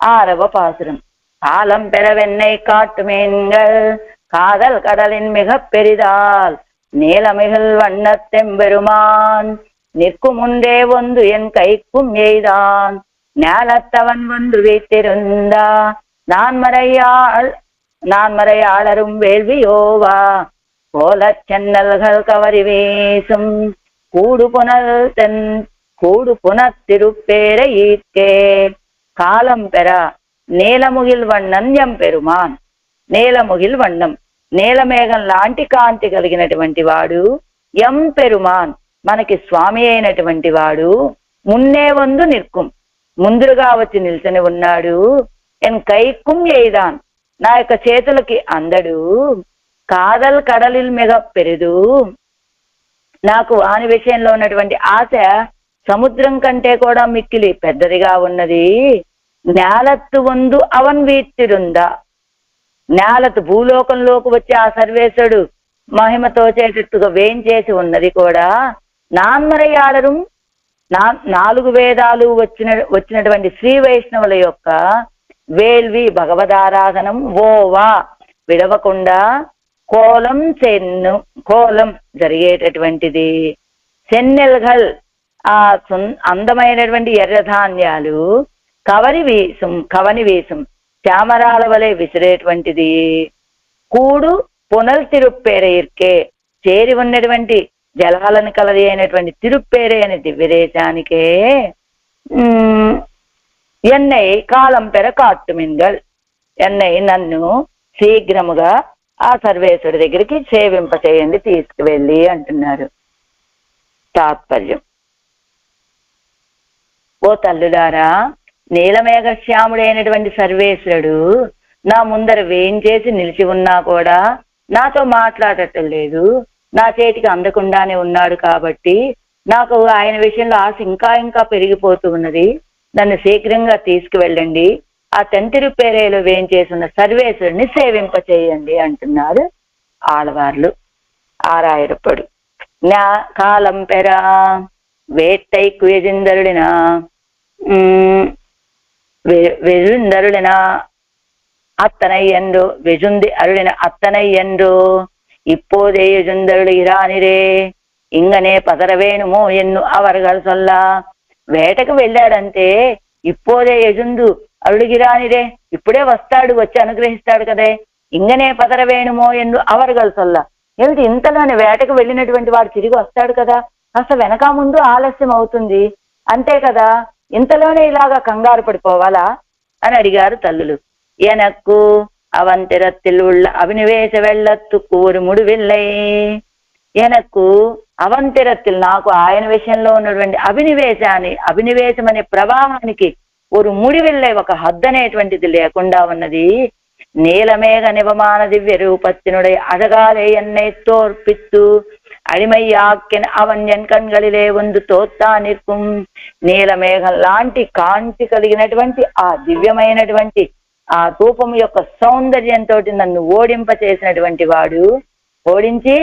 ஆரவ பாசுரம். காலம் பெறவென்னை காட்டுமீன்கள் காதல் கடலின் மிக பெரிதால் நீலமிகள் வண்ணத்தெம்பெருமான் நிற்கும் முன்றே ஒன்று என் கைக்கும் எய்தான் ஞாலத்தவன் வந்து வைத்திருந்தா நான் மறையாளரும் வேள்வியோவா கோல சென்னல்கள் கவரி வீசும் கூடு புனத்திருப்பேரை ஈர்க்கே. காலம் பெற నీలముగిల్ వண்ணం ఎంపెరుమాన్. నీలముగిల్ వண்ணం, నీలమేఘం లాంటి కాంతి కలిగినటువంటి వాడు. ఎంపెరుమాన్ మనకి స్వామి అయినటువంటి వాడు. మున్నే వందు నిற்கும் ముందుగా వచ్చి నిల్చొని ఉన్నాడు. ఎన్ కైకుం ఎయిదాన్ నా యొక్క చేతులకి అందడు. కాదల్ కడలిల్ మిగ పెరిదు నాకు వాని విషయంలో ఉన్నటువంటి ఆశ సముద్రం కంటే కూడా మిక్కిలి పెద్దదిగా ఉన్నది. జ్ఞాలత్తు వందు అవన్ వీత్తిరుందా. జ్ఞాలత్తు భూలోకంలోకి వచ్చి ఆ సర్వేశ్వరుడు మహిమతో చేసేట్టుగా వేయించేసి ఉన్నది కూడా. నాన్మరయాళరు 4 వేదాలు వచ్చినటువంటి శ్రీ వైష్ణవుల యొక్క వేల్వి భగవదారాధనం ఓవా విడవకుండా కోలం జరిగేటటువంటిది. సెన్నెల్గల్ ఆ అందమైనటువంటి ఎర్రధాన్యాలు కవని వీసం చామరాల వలె విసిరేటువంటిది. కూడు పునల్ తిరుప్పేరైర్కే చేరి ఉన్నటువంటి జలాలను కలది అయినటువంటి తిరుప్పేరే అనే దివ్యదేశానికే ఎన్నై కాలం పెర కాట్టుమిన్గల్. ఎన్నై నన్ను శీఘ్రముగా ఆ సర్వేశ్వరుడి దగ్గరికి సేవింప చేయండి తీసుకువెళ్ళి అంటున్నారు. తాత్పర్యం. ఓ తల్లులారా, నీలమేఘశ్యాముడైనటువంటి సర్వేశ్వరుడు నా ముందర వేయించేసి నిలిచి ఉన్నా కూడా నాతో మాట్లాడటం లేదు, నా చేతికి అందకుండానే ఉన్నాడు. కాబట్టి నాకు ఆయన విషయంలో ఆశ ఇంకా ఇంకా పెరిగిపోతూ ఉన్నది. నన్ను శీఘ్రంగా తీసుకువెళ్ళండి, ఆ తెంతిరుపేరేలో వేయించేసిన సర్వేశ్వరుని సేవింప చేయండి అంటున్నారు ఆడవార్లు. ఆరాయిరపడు. కాలం పెరా வேட்டைக்கு எஜுந்தருளினா வெழுந்தருளினா அத்தனை என்றோ வெஜுந்தி அருளின அத்தனை என்றோ இப்போதே எஜுந்தருளுகிறானிரே ఇంగనే పదరవేణుమో ఎన్ను అవర్గలు సొల్ల వేటకు వెళ్ళాడంటే ఇప్పోదే యజుందు అరుడిగిరానిరే ఇప్పుడే వస్తాడు వచ్చి అనుగ్రహిస్తాడు కదే ఇంగనే పదరవేణుమో ఎన్ను అవర్గలు సొల్ల ఏమిటి ఇంతలోనే వేటకు వెళ్ళినటువంటి వాడు తిరిగి వస్తాడు కదా కాస్త వెనక ముందు ఆలస్యం అవుతుంది అంతే కదా ఇంతలోనే ఇలాగా కంగారు పడిపోవాలా అని అడిగారు తల్లులు. ఎనక్కు అవంతిరత్తిల్ ఉళ్ళ అభినివేశ వెళ్ళత్తు కూరు ముడివిల్లై ఎనక్కు అవంతిరత్తిల్ నాకు ఆయన విషయంలో ఉన్నటువంటి అభినివేశం అనే ప్రవాహానికి ఒక ముడివిల్లై ఒక హద్దు అనేటువంటిది లేకుండా ఉన్నది. నీలమేఘ నివమాన దివ్య రూపత్తినుడై అడగాలే ఎన్నై తోర్పిత్తు అడిమయ్యాక్కిన అవన్యన్ కண்களிலே ಒಂದು తోత్తా నిற்கும் నీలమేఘం లాంటి కాంతి కలిగినటువంటి ఆ దివ్యమైనటువంటి ఆ రూపం యొక్క సౌందర్యంతో నన్ను ఓడింప చేసినటువంటి వాడు ఓడించి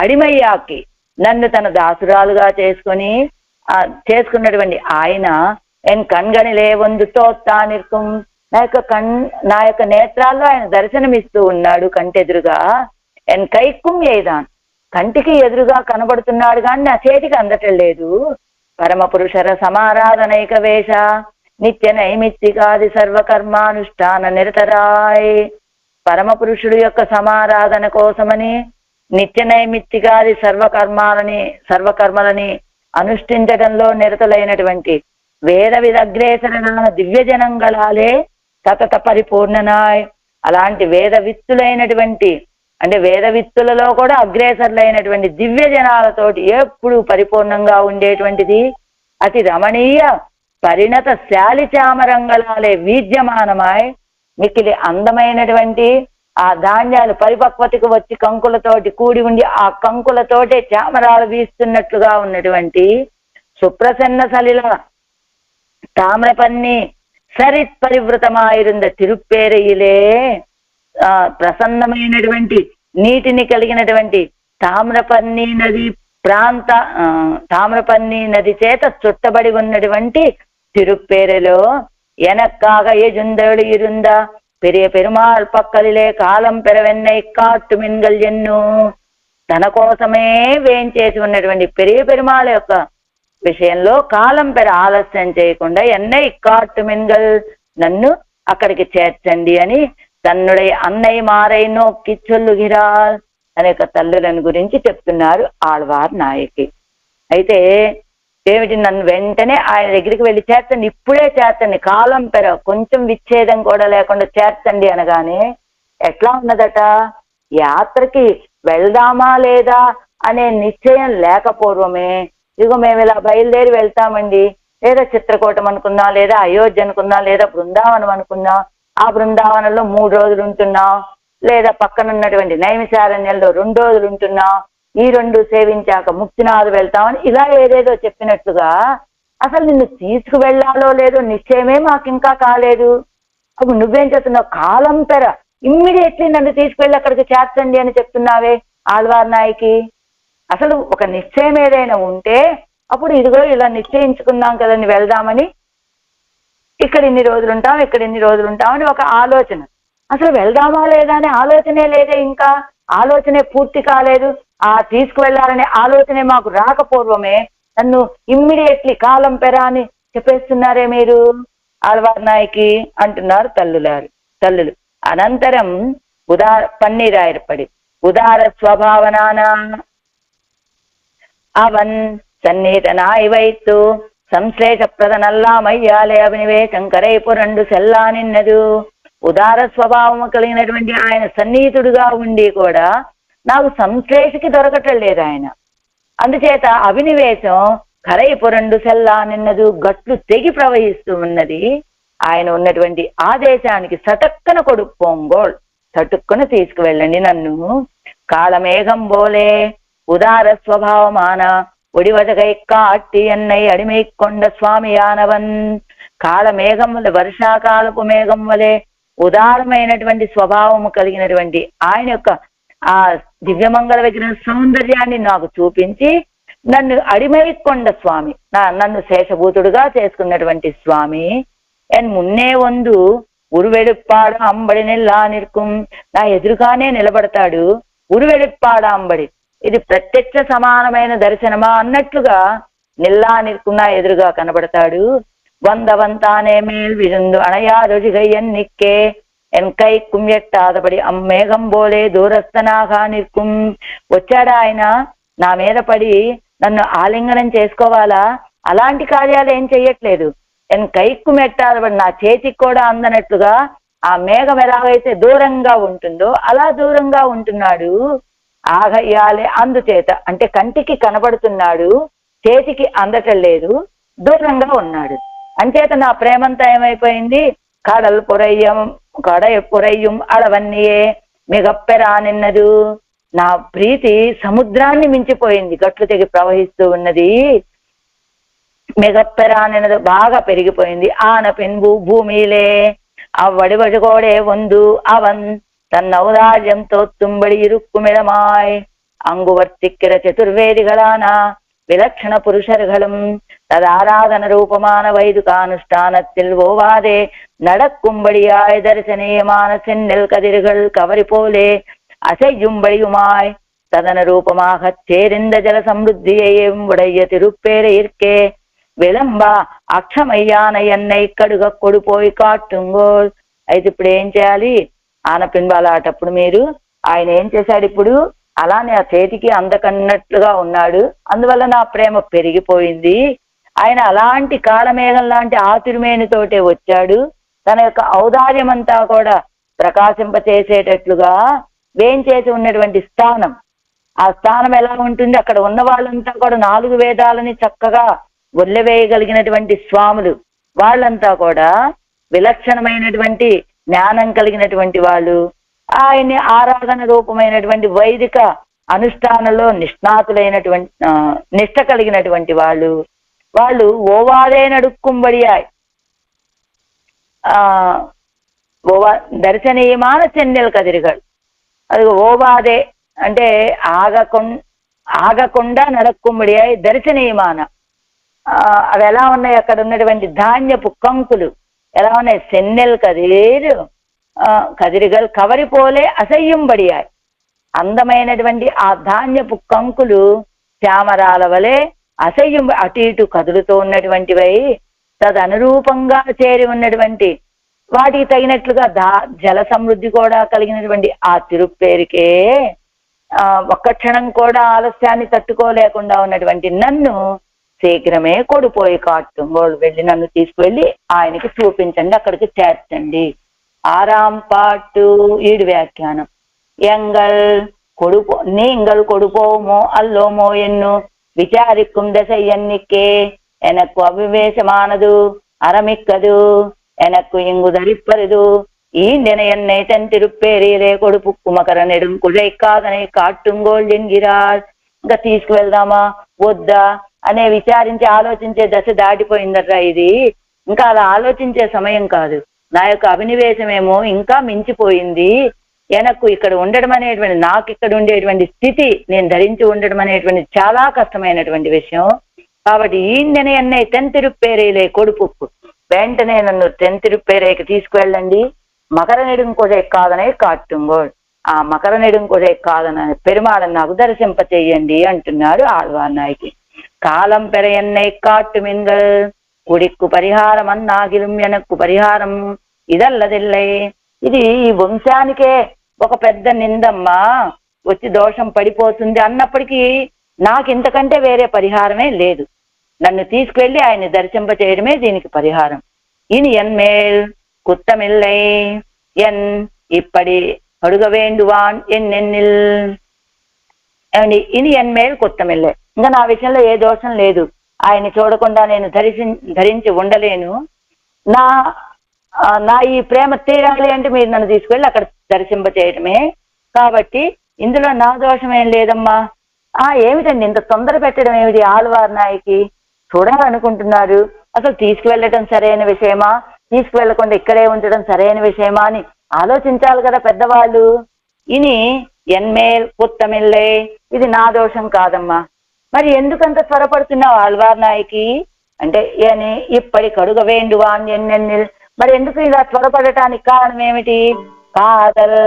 అడిమయ్యాకి నన్ను తన దాసురాలుగా చేసుకున్నటువంటి ఆయన ఎన్ కణ్గణిలే ಒಂದು తోత్తా నిற்கும் నా యొక్క నేత్రాల్లో ఆయన దర్శనమిస్తూ ఉన్నాడు కంటెదురుగా. ఎన్ కైక్కుం ఏదాన్ కంటికి ఎదురుగా కనబడుతున్నాడు కానీ నా చేతికి అందటం లేదు. పరమ పురుషర సమారాధనైక వేష నిత్య నైమిత్తికాది సర్వకర్మానుష్ఠాన నిరతరాయ్ పరమ పురుషుడు యొక్క సమారాధన కోసమని నిత్య నైమిత్తికాది సర్వకర్మలని అనుష్ఠించడంలో నిరతులైనటువంటి వేద విదగ్రేసరణ దివ్య జనంగళాలే సతత పరిపూర్ణనాయ్ అలాంటి వేద విత్తులైనటువంటి అంటే వేద విత్తులలో కూడా అగ్రేసరులైనటువంటి దివ్య జనాలతోటి ఎప్పుడు పరిపూర్ణంగా ఉండేటువంటిది అతి రమణీయ పరిణత శాలి చామరంగళాలే వీద్యమానమాయ్ మిక్కిలి అందమైనటువంటి ఆ ధాన్యాలు పరిపక్వతకు వచ్చి కంకులతోటి కూడి ఉండి ఆ కంకులతోటే చామరాలు వీస్తున్నట్లుగా ఉన్నటువంటి సుప్రసన్న సలిల తామ్రపన్ని సరిత్ పరివృతమాயிருந்த తిరుప్పేరయిలే ప్రసన్నమైనటువంటి నీటిని కలిగినటువంటి తామ్రపన్ని నది చేత చుట్టబడి ఉన్నటువంటి తిరుప్పేరలో ఎనక్కాగ ఎజుందడు ఇరుంద పెరియ పెరుమాళ్ పక్కలిలే కాలం పెరవెన్నై కాట్టు మిన్గల్ ఎన్ను తన కోసమే వేయించేసి ఉన్నటువంటి పెరియ పెరుమాళ యొక్క విషయంలో కాలం పెర ఆలస్యం చేయకుండా ఎన్నై కాట్టు మిన్గల్ నన్ను అక్కడికి చేర్చండి అని తన్నుడై అన్నయ్య మారై నోక్కి చొల్లుగిరాల్ అనేక తల్లులను గురించి చెప్తున్నారు ఆళ్వార్ నాయకి. అయితే ఏమిటి నన్ను వెంటనే ఆయన దగ్గరికి వెళ్ళి చేర్చండి, ఇప్పుడే చేర్చండి, కాలం పెర కొంచెం విచ్ఛేదం కూడా లేకుండా చేర్చండి అనగానే ఎట్లా ఉన్నదట, యాత్రకి వెళ్దామా లేదా అనే నిశ్చయం లేకపోవడమే ఇదిగో మేము ఇలా బయలుదేరి వెళ్తామండి, లేదా చిత్రకూటం అనుకుందాం, లేదా అయోధ్య అనుకుందాం, లేదా బృందావనం అనుకుందాం, ఆ బృందావనంలో 3 రోజులు ఉంటున్నాం, లేదా పక్కనున్నటువంటి నైమిషారణ్యంలో 2 రోజులు ఉంటున్నాం, ఈ 2 సేవించాక ముక్తినాథ్ వెళ్తామని ఇలా ఏదేదో చెప్పినట్లుగా అసలు నిన్ను తీసుకువెళ్లాలో లేదో నిశ్చయమే మాకు ఇంకా కాలేదు. అప్పుడు నువ్వేం చెప్తున్నావు, కాలం పెర ఇమ్మీడియట్లీ నన్ను తీసుకువెళ్ళి అక్కడికి చేర్చండి అని చెప్తున్నావే ఆళ్వార్ నాయకి. అసలు ఒక నిశ్చయం ఏదైనా ఉంటే అప్పుడు ఇదిగో ఇలా నిశ్చయించుకుందాం కదండి వెళ్దామని, ఇక్కడ ఇన్ని రోజులు ఉంటాం, ఇక్కడ ఇన్ని రోజులు ఉంటామని ఒక ఆలోచన. అసలు వెళ్దామా లేదా అనే ఆలోచనే లేదే, ఇంకా ఆలోచనే పూర్తి కాలేదు. ఆ తీసుకువెళ్లాలనే ఆలోచనే మాకు రాకపోవడమే నన్ను ఇమ్మీడియట్లీ కాలం పెరా అని చెప్పేస్తున్నారే మీరు ఆళ్వార్ నాయకి అంటున్నారు తల్లులు. అనంతరం పన్నీరాయర్పడి ఉదార స్వభావనానా అవన్ సన్నిహితనాయి వైత్తు సంశ్లేషప్రదనల్లామయ్యాలే అభినివేశం కరైపురండు సెల్లా నిన్నదు. ఉదార స్వభావము కలిగినటువంటి ఆయన సన్నిహితుడుగా ఉండి కూడా నాకు సంశ్లేషకి దొరకటం లేదు ఆయన. అందుచేత అభినివేశం కరైపురండు సెల్లా నిన్నదు, గట్లు తెగి ప్రవహిస్తూ ఉన్నది. ఆయన ఉన్నటువంటి ఆదేశానికి సటక్కన కొడుక్కోంగోళ్, సటుక్కున తీసుకువెళ్ళండి నన్ను. కాలమేఘం బోలే ఉదార స్వభావమాన ఒడివజగై కాట్టి ఎన్నై అడిమై కొండ స్వామియానవన్. కాలమేఘం వలె, వర్షాకాలపు మేఘం వలె ఉదారమైనటువంటి స్వభావము కలిగినటువంటి ఆయన యొక్క ఆ దివ్యమంగళ విగ్రహ సౌందర్యాన్ని నాకు చూపించి నన్ను అడిమైకొండ స్వామి, నన్ను శేషభూతుడుగా చేసుకున్నటువంటి స్వామి ఎన్ మున్నే వందు ఉరువెడుప్పాడ అంబడి నిల్లా నిற்கும், నా ఎదురుగానే నిలబడతాడు. ఉరువెడుప్పాడ అంబడి, ఇది ప్రత్యక్ష సమానమైన దర్శనమా అన్నట్లుగా నిల్లా నిற்கும், నా ఎదురుగా కనబడతాడు. వందవంతానే మేల్ విరుందు అణయారొజిగై ఎన్నిక్కే ఎన్ కైக்கும் ఎట్టాదపడి అమ్మేఘం బోలే దూరస్థనాగా నిற்கும். వచ్చాడా ఆయన నా మీద పడి నన్ను ఆలింగనం చేసుకోవాలా? అలాంటి కార్యాలు ఏం చెయ్యట్లేదు. ఎన్ కైక్కు మెట్టాదపడి, నా చేతికి కూడా అందనట్లుగా ఆ మేఘం ఎలాగైతే దూరంగా ఉంటుందో అలా దూరంగా ఉంటున్నాడు. ఆగయ్యాలే, అందుచేత అంటే కంటికి కనబడుతున్నాడు, చేతికి అందటం లేదు, దూరంగా ఉన్నాడు. అంచేత నా ప్రేమంతా ఏమైపోయింది? కడల్ పొరయ్యం అడవన్నీయే మిగప్పెరా నిన్నదు, నా ప్రీతి సముద్రాన్ని మించిపోయింది, గట్లు తెగి ప్రవహిస్తూ ఉన్నది. మిగప్పెరా నిన్నదు, బాగా పెరిగిపోయింది. ఆన పెన్బు భూమిలే అవ్వడివజగోడే వందు అవన్ தன்னௌதாரியம் தோத்தும்படி இருக்குமிடமாய் அங்கு வர்த்திக்கிற சதுர்வேதிகளான விலட்சண புருஷர்களும் ததாராதன ரூபமான வைதுகானுஷ்டானத்தில் ஓவாதே நடக்கும்படியாய் தரிசனீயமான செந்நெல் கதிர்கள் கவரி போலே அசையும்படியுமாய் ததன ரூபமாக சேரிந்த ஜல சம்ருத்தியையும் உடைய திருப்பேரையிற்கே విలంబా అక్షమయ్యాన ఎన్నై కడుగ కొడిపోయి కాటుంగోల్. అయితే ఇప్పుడు ఏం చేయాలి? ఆనపింబాలాటప్పుడు మీరు ఆయన ఏం చేశాడు? ఇప్పుడు అలానే ఆ చేతికి అందకన్నట్లుగా ఉన్నాడు, అందువల్ల నా ప్రేమ పెరిగిపోయింది. ఆయన అలాంటి కాలమేఘం లాంటి ఆతురుమేనితోటే వచ్చాడు. తన యొక్క ఔదార్యం అంతా కూడా ప్రకాశింపచేసేటట్లుగా వేంచేసి ఉన్నటువంటి స్థానం, ఆ స్థానం ఎలా ఉంటుంది? అక్కడ ఉన్న వాళ్ళంతా కూడా 4 వేదాలని చక్కగా వదిలివేయగలిగినటువంటి స్వాములు, వాళ్ళంతా కూడా విలక్షణమైనటువంటి జ్ఞానం కలిగినటువంటి వాళ్ళు, ఆయన్ని ఆరాధన రూపమైనటువంటి వైదిక అనుష్ఠానంలో నిష్ణాతులైనటువంటి నిష్ట కలిగినటువంటి వాళ్ళు. వాళ్ళు ఓవాదే నడుక్కుబడియాయ్ దర్శనీయమాన చెన్నెల్ కదిరిగడు. అది ఓవాదే అంటే ఆగకుండా నడుక్కుబడియాయ్ దర్శనీయమాన. అవి ఎలా ఉన్నాయి? అక్కడ ఉన్నటువంటి ధాన్యపు కంకులు ఎలా ఉన్నాయి? సెన్నెల్ కదిరిగల్ కవరిపోలే అసహ్యంబడియాయి. అందమైనటువంటి ఆ ధాన్యపు కంకులు శ్యామరాల వలె అసహ్యం అటు ఇటు కదులుతూ ఉన్నటువంటివై తదనురూపంగా చేరి ఉన్నటువంటి వాటికి తగినట్లుగా జల సమృద్ధి కూడా కలిగినటువంటి ఆ తిరుప్పేరికే ఒక్క క్షణం కూడా ఆలస్యాన్ని తట్టుకోలేకుండా ఉన్నటువంటి నన్ను శీఘ్రమే కొడిపోయి కాటుంగోళ్ళు, వెళ్ళి నన్ను తీసుకువెళ్ళి ఆయనకి చూపించండి, అక్కడికి చేర్చండి. 6ஆம் பாட்டு ஈடு வியாக்கியானம். நீங்கள் கொடுப்போமோ அல்லோமோ என்னோ விசாரிக்கும் திசை எண்ணிக்கே எனக்கு அபிவேசமானது அறமிக்கது எனக்கு இங்கு தரிப்பது ஈண்டென என்னை தன் திருப்பேரியிலே கொடுப்புக்கு మకర నెడుం కుజైకాదனை కాటుంగోల్ ఎన్గిరార్. ఇంకా తీసుకువెళ్దామా వద్దా అనే విచారించి ఆలోచించే దశ దాటిపోయిందట్రా ఇది. ఇంకా అలా ఆలోచించే సమయం కాదు. నా యొక్క అభినివేశమేమో ఇంకా మించిపోయింది. ఎనకు ఇక్కడ ఉండడం అనేటువంటి, నాకు ఇక్కడ ఉండేటువంటి స్థితి, నేను ధరించి ఉండడం అనేటువంటి చాలా కష్టమైనటువంటి విషయం. కాబట్టి ఈండెనే అన్నయ్య తెంతిరుప్పేరేలే కొడుపుప్పు, వెంటనే నన్ను తెంతిరుప్పేరేకి తీసుకువెళ్ళండి. మకర నెడుంకొజై కాదనే కాటుంగోడ్, ఆ మకర నెడుంకొజై కాదనే పెరుమాళను నాకు దర్శింప చెయ్యండి అంటున్నాడు ఆళ్వార్ నాయకి. కాలం పెరయన్నై కాటు మింగల్ కుడిక్కు పరిహారం అన్నాగిలం ఎనక్కు పరిహారం ఇదల్లదిల్లై. ఇది ఈ వంశానికే ఒక పెద్ద నిందమ్మా, వచ్చి దోషం పడిపోతుంది అన్నప్పటికీ నాకు ఇంతకంటే వేరే పరిహారమే లేదు. నన్ను తీసుకువెళ్ళి ఆయన్ని దర్శింప చేయడమే దీనికి పరిహారం. ఇని ఎన్మేల్ కుత్తమిల్లై ఎన్ ఇప్పటి అడుగ వేండువాన్ ఎన్నెన్నిల్. ఏమండి, ఇని ఎన్మేల్ కుత్తమిల్లై, ఇంకా నా విషయంలో ఏ దోషం లేదు. ఆయన్ని చూడకుండా నేను ధరించి ఉండలేను. నా ఈ ప్రేమ తీరాలి అంటే మీరు నన్ను తీసుకెళ్ళి అక్కడ దర్శింప చేయటమే. కాబట్టి ఇందులో నా దోషం ఏం లేదమ్మా. ఏమిటండి ఇంత తొందర పెట్టడం ఏమిటి? ఆళ్వార్ నాయకి చూడాలనుకుంటున్నారు, అసలు తీసుకువెళ్ళటం సరైన విషయమా, తీసుకువెళ్లకుండా ఇక్కడే ఉంచడం సరైన విషయమా అని ఆలోచించాలి కదా పెద్దవాళ్ళు. ఇని ఎన్మేల్ కుత్తమిల్లే, ఇది నా దోషం కాదమ్మా. మరి ఎందుకంత త్వరపడుతున్నావు ఆళ్వార్ నాయకి అంటే అని ఇప్పటి కడుగ వేండువాన్ ఎన్నెన్ని. మరి ఎందుకు ఇలా త్వరపడటానికి కారణం ఏమిటి? కాదల్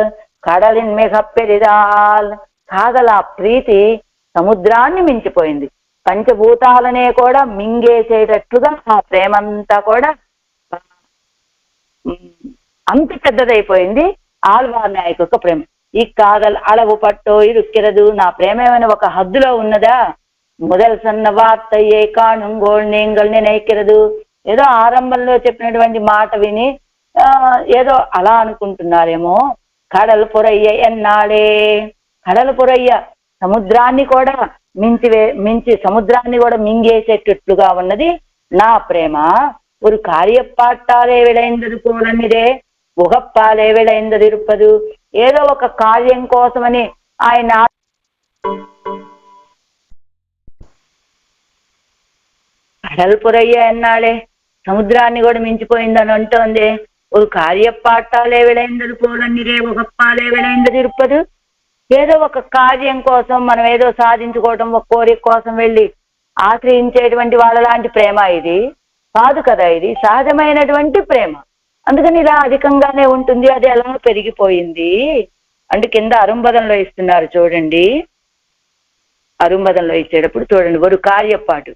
కడలిన్ మిగ పెరిదాల్. కాదల్ ఆ ప్రీతి సముద్రాన్ని మించిపోయింది. పంచభూతాలనే కూడా మింగేసేటట్టుగా ఆ ప్రేమంతా కూడా అంత పెద్దదైపోయింది ఆళ్వార్ నాయకు ప్రేమ. ఈ కాదల్ అళవు పట్టో ఇరుక్కిరదు. నా ప్రేమ ఏమైనా ఒక హద్దులో ఉన్నదా? మొదలు సన్న వార్త ఏ కాణుంగోళ్ నేంగల్ నినైక్కిరదు. ఏదో ఆరంభంలో చెప్పినటువంటి మాట విని ఏదో అలా అనుకుంటున్నారేమో. కడలు పొరయ్య ఎన్నాడే. కడలు పొరయ్య సముద్రాన్ని కూడా మించి సముద్రాన్ని కూడా మింగేసేటట్లుగా ఉన్నది నా ప్రేమ. ஒரு కార్యపాటాలే విడైందదు పోలనిదే ఉగప్పాలే విడైందది ఇరుపదు. ఏదో ఒక కార్యం కోసమని ఆయన కడల్ పొరయ్య ఎన్నాడే సముద్రాన్ని కూడా మించిపోయిందని అంటోంది. ஒரு కార్యపాటాలే విడైందదు పోలనిదే ఉగప్పాలే విడైందది ఇరుపదు. ఏదో ఒక కార్యం కోసం మనం ఏదో సాధించుకోవటం, ఒక కోరిక కోసం వెళ్ళి ఆశ్రయించేటువంటి వాళ్ళ లాంటి ప్రేమ ఇది కాదు కదా. ఇది సహజమైనటువంటి ప్రేమ. అందుకని ఇలా అధికంగానే ఉంటుంది. అది ఎలా పెరిగిపోయింది అంటే కింద అరుంబదంలో ఇస్తున్నారు చూడండి. అరుంబదంలో ఇచ్చేటప్పుడు చూడండి, ఒక కార్యపాటు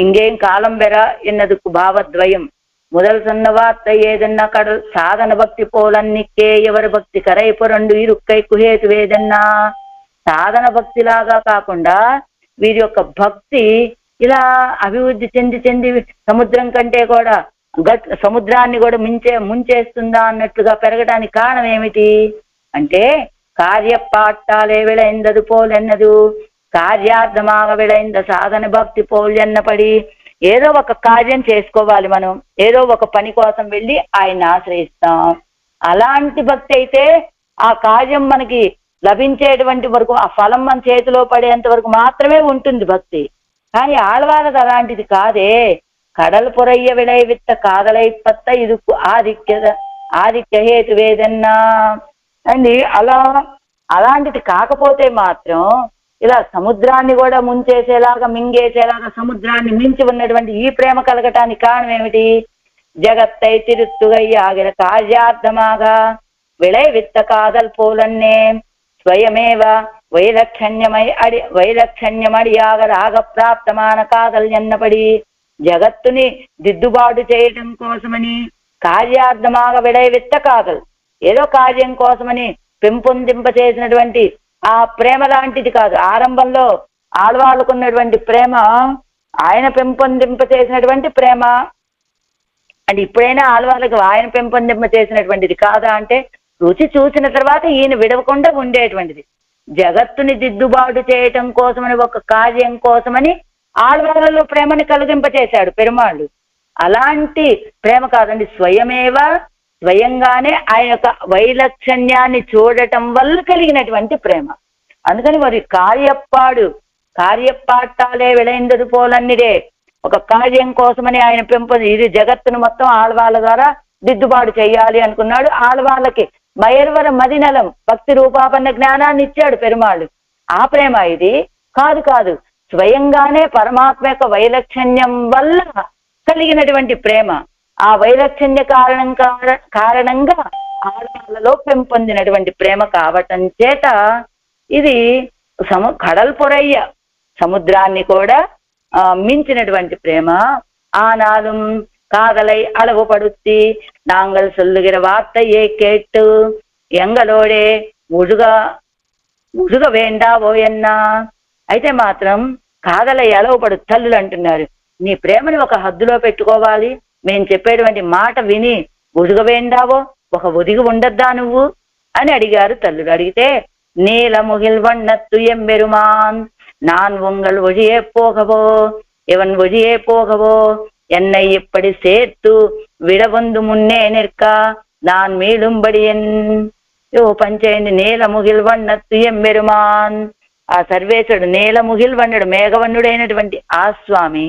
ఇంకేం కాలం బెర ఎన్నదుకు భావద్వయం முதல் சொன்ன வார்த்தை ஏதென்னா கடல் சாதன பக்தி போలన్నికే ఎవరి భక్తి కరైపురండు ఇరుక్కై కుహేతు వేదన్నా. సాధన భక్తి లాగా కాకుండా వీరి యొక్క భక్తి ఇలా అభివృద్ధి చెంది సముద్రం కంటే కూడా సముద్రాన్ని కూడా ముంచేస్తుందా అన్నట్లుగా పెరగడానికి కారణం ఏమిటి అంటే కార్యపాటాలే విளைந்தது పోల్ ఎన్నదు కార్యార్థమాగ విளைந்த సాధన భక్తి పోల్ ఎన్నపడి. ఏదో ఒక కార్యం చేసుకోవాలి, మనం ఏదో ఒక పని కోసం వెళ్ళి ఆయన్ని ఆశ్రయిస్తాం. అలాంటి భక్తి అయితే ఆ కార్యం మనకి లభించేటువంటి వరకు, ఆ ఫలం మన చేతిలో పడేంత వరకు మాత్రమే ఉంటుంది భక్తి. కానీ ఆళ్వారది అలాంటిది కాదే. కడల్ పొరయ్య విளைவித்த కాదలై పత్త ఇదుకు ఆదిత్య హేతు వేదన్నా అండి. అలాంటిది కాకపోతే మాత్రం ఇలా సముద్రాన్ని కూడా ముంచేసేలాగా మింగేసేలాగా సముద్రాన్ని మించి ఉన్నటువంటి ఈ ప్రేమ కలగటానికి కారణం ఏమిటి? జగత్తై తిరుత్తుగై ఆగిన కార్యార్థమాగా విளைவித்த కాదల్ పోలన్నే స్వయమేవ వైలక్షణ్యమడియాగ రాగ ప్రాప్తమాన కాదల్ ఎన్నపడి. జగత్తుని దిద్దుబాటు చేయటం కోసమని కార్యార్థమాగ విளைவித்த కాదల్, ఏదో కార్యం కోసమని పెంపొందింప చేసినటువంటి ఆ ప్రేమ లాంటిది కాదు. ఆరంభంలో ఆళ్వాళ్ళకున్నటువంటి ప్రేమ ఆయన పెంపొందింప చేసినటువంటి ప్రేమ అంటే ఇప్పుడైనా ఆళ్వాళ్ళకి ఆయన పెంపొందింప చేసినటువంటిది కాదా అంటే రుచి చూసిన తర్వాత ఈయన విడవకుండా ఉండేటువంటిది. జగత్తుని దిద్దుబాటు చేయటం కోసమని, ఒక కార్యం కోసమని ఆళ్వాళ్ళలో ప్రేమని కలిగింపచేశాడు పెరుమాళ్ళు. అలాంటి ప్రేమ కాదండి, స్వయంగానే ఆయన యొక్క వైలక్షణ్యాన్ని చూడటం వల్ల కలిగినటువంటి ప్రేమ. అందుకని మరి కార్యపాటాలే విளைந்தது పోలన్నిదే, ఒక కార్యం కోసమని ఆయన ఇది జగత్తును మొత్తం ఆళ్వాళ్ళ ద్వారా దిద్దుబాటు చేయాలి అనుకున్నాడు. ఆళ్వాళ్ళకి మయర్వర మదినలం భక్తి రూపాపన్న జ్ఞానాన్ని ఇచ్చాడు పెరుమాళ్ళు. ఆ ప్రేమ ఇది కాదు. స్వయంగానే పరమాత్మ యొక్క వైలక్షణ్యం వల్ల కలిగినటువంటి ప్రేమ. ఆ వైలక్షణ్య కారణంగా ఆళ్వాళ్ళలో పెంపొందినటువంటి ప్రేమ కావటం చేత ఇది కడల్ పొరయ్య సముద్రాన్ని కూడా మించినటువంటి ప్రేమ. ఆనాலும் காதலை அளவு படுத்தி நாங்கள் சொல்லுகிற வார்த்தையை கேட்டு ఎంగలోడే ముజుగ వేండావో ఎన్నా. అయితే మాత్రం కాదలై అలవపడు తల్లులు అంటున్నారు, నీ ప్రేమని ఒక హద్దులో పెట్టుకోవాలి. మేము చెప్పేటువంటి మాట విని ఒడుగ వేండావో, ఒక ఒదిగి ఉండద్దా నువ్వు అని అడిగారు తల్లులు. అడిగితే నీల ముగిల్ వన్నత్తు ఎంబెరుమాన్ நான் உங்கள் ஒழியே போகவோ இவன் ஒழியே போகவோ என்னை இப்படி சேர்த்து విడవందు మున్నే నిற்க நான் மீளும்படி என் పంచేయండి. నీలముగిల్ వన్నత్తు ఎంబెరుమాన్, ఆ సర్వేశ్వరుడు నీలముగిల్ వన్నుడు మేఘవన్నుడైనటువంటి ఆ స్వామి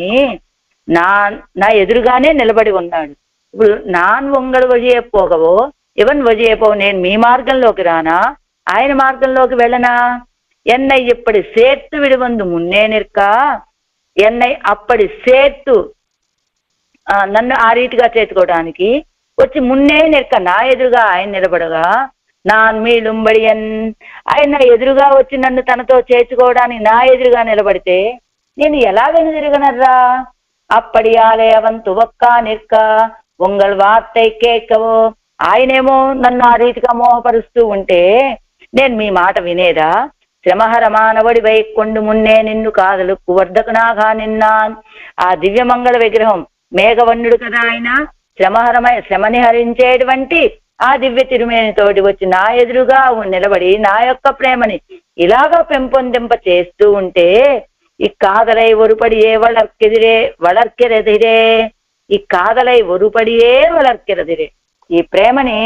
నా ఎదురుగానే నిలబడి ఉన్నాడు. ఇప్పుడు నాన్ ఒంగడు వజియే పోగవో ఇవన్ వజియే పో, నేను మీ మార్గంలోకి రానా ఆయన మార్గంలోకి వెళ్ళనా? என்னை இப்படி சேர்த்து விடுவந்து முன்னே நிற்క என்னை అప్పటి సేత్తు నన్ను ఆ రీతిగా చేసుకోవడానికి వచ్చి మున్నే నిற்క నా ఎదురుగా ఆయన నిలబడగా నాన్ మీలుంబడియన్ ఆయన ఎదురుగా వచ్చి నన్ను తనతో చేర్చుకోవడానికి నా ఎదురుగా నిలబడితే నేను ఎలా వెనుదిరగనర్రా అప్పడియాలే అవన్ తువక్కా నిற்க உங்கள் వార్తై కేకవో ఆయనేమో నన్ను ఆ రీతిగా మోహపరుస్తూ ఉంటే నేను మీ మాట వినేదా శ్రమహర మానవుడి వైకొండు మున్నే నిన్ను కాదలు కువర్ధకునాగా నిన్నాన్ ఆ దివ్యమంగళ విగ్రహం మేఘవన్నుడు కదా ఆయన శ్రమని హరించేటువంటి ఆ దివ్య తిరుమేనితోటి వచ్చి నా ఎదురుగా నిలబడి నా యొక్క ప్రేమని ఇలాగా పెంపొందింప చేస్తూ ఉంటే ఈ కాదలై ఒరుపడియే వళర్కెరెదిరే ఈ కాదలై ఒరుపడియే వళర్కెరెదిరే ఈ ప్రేమని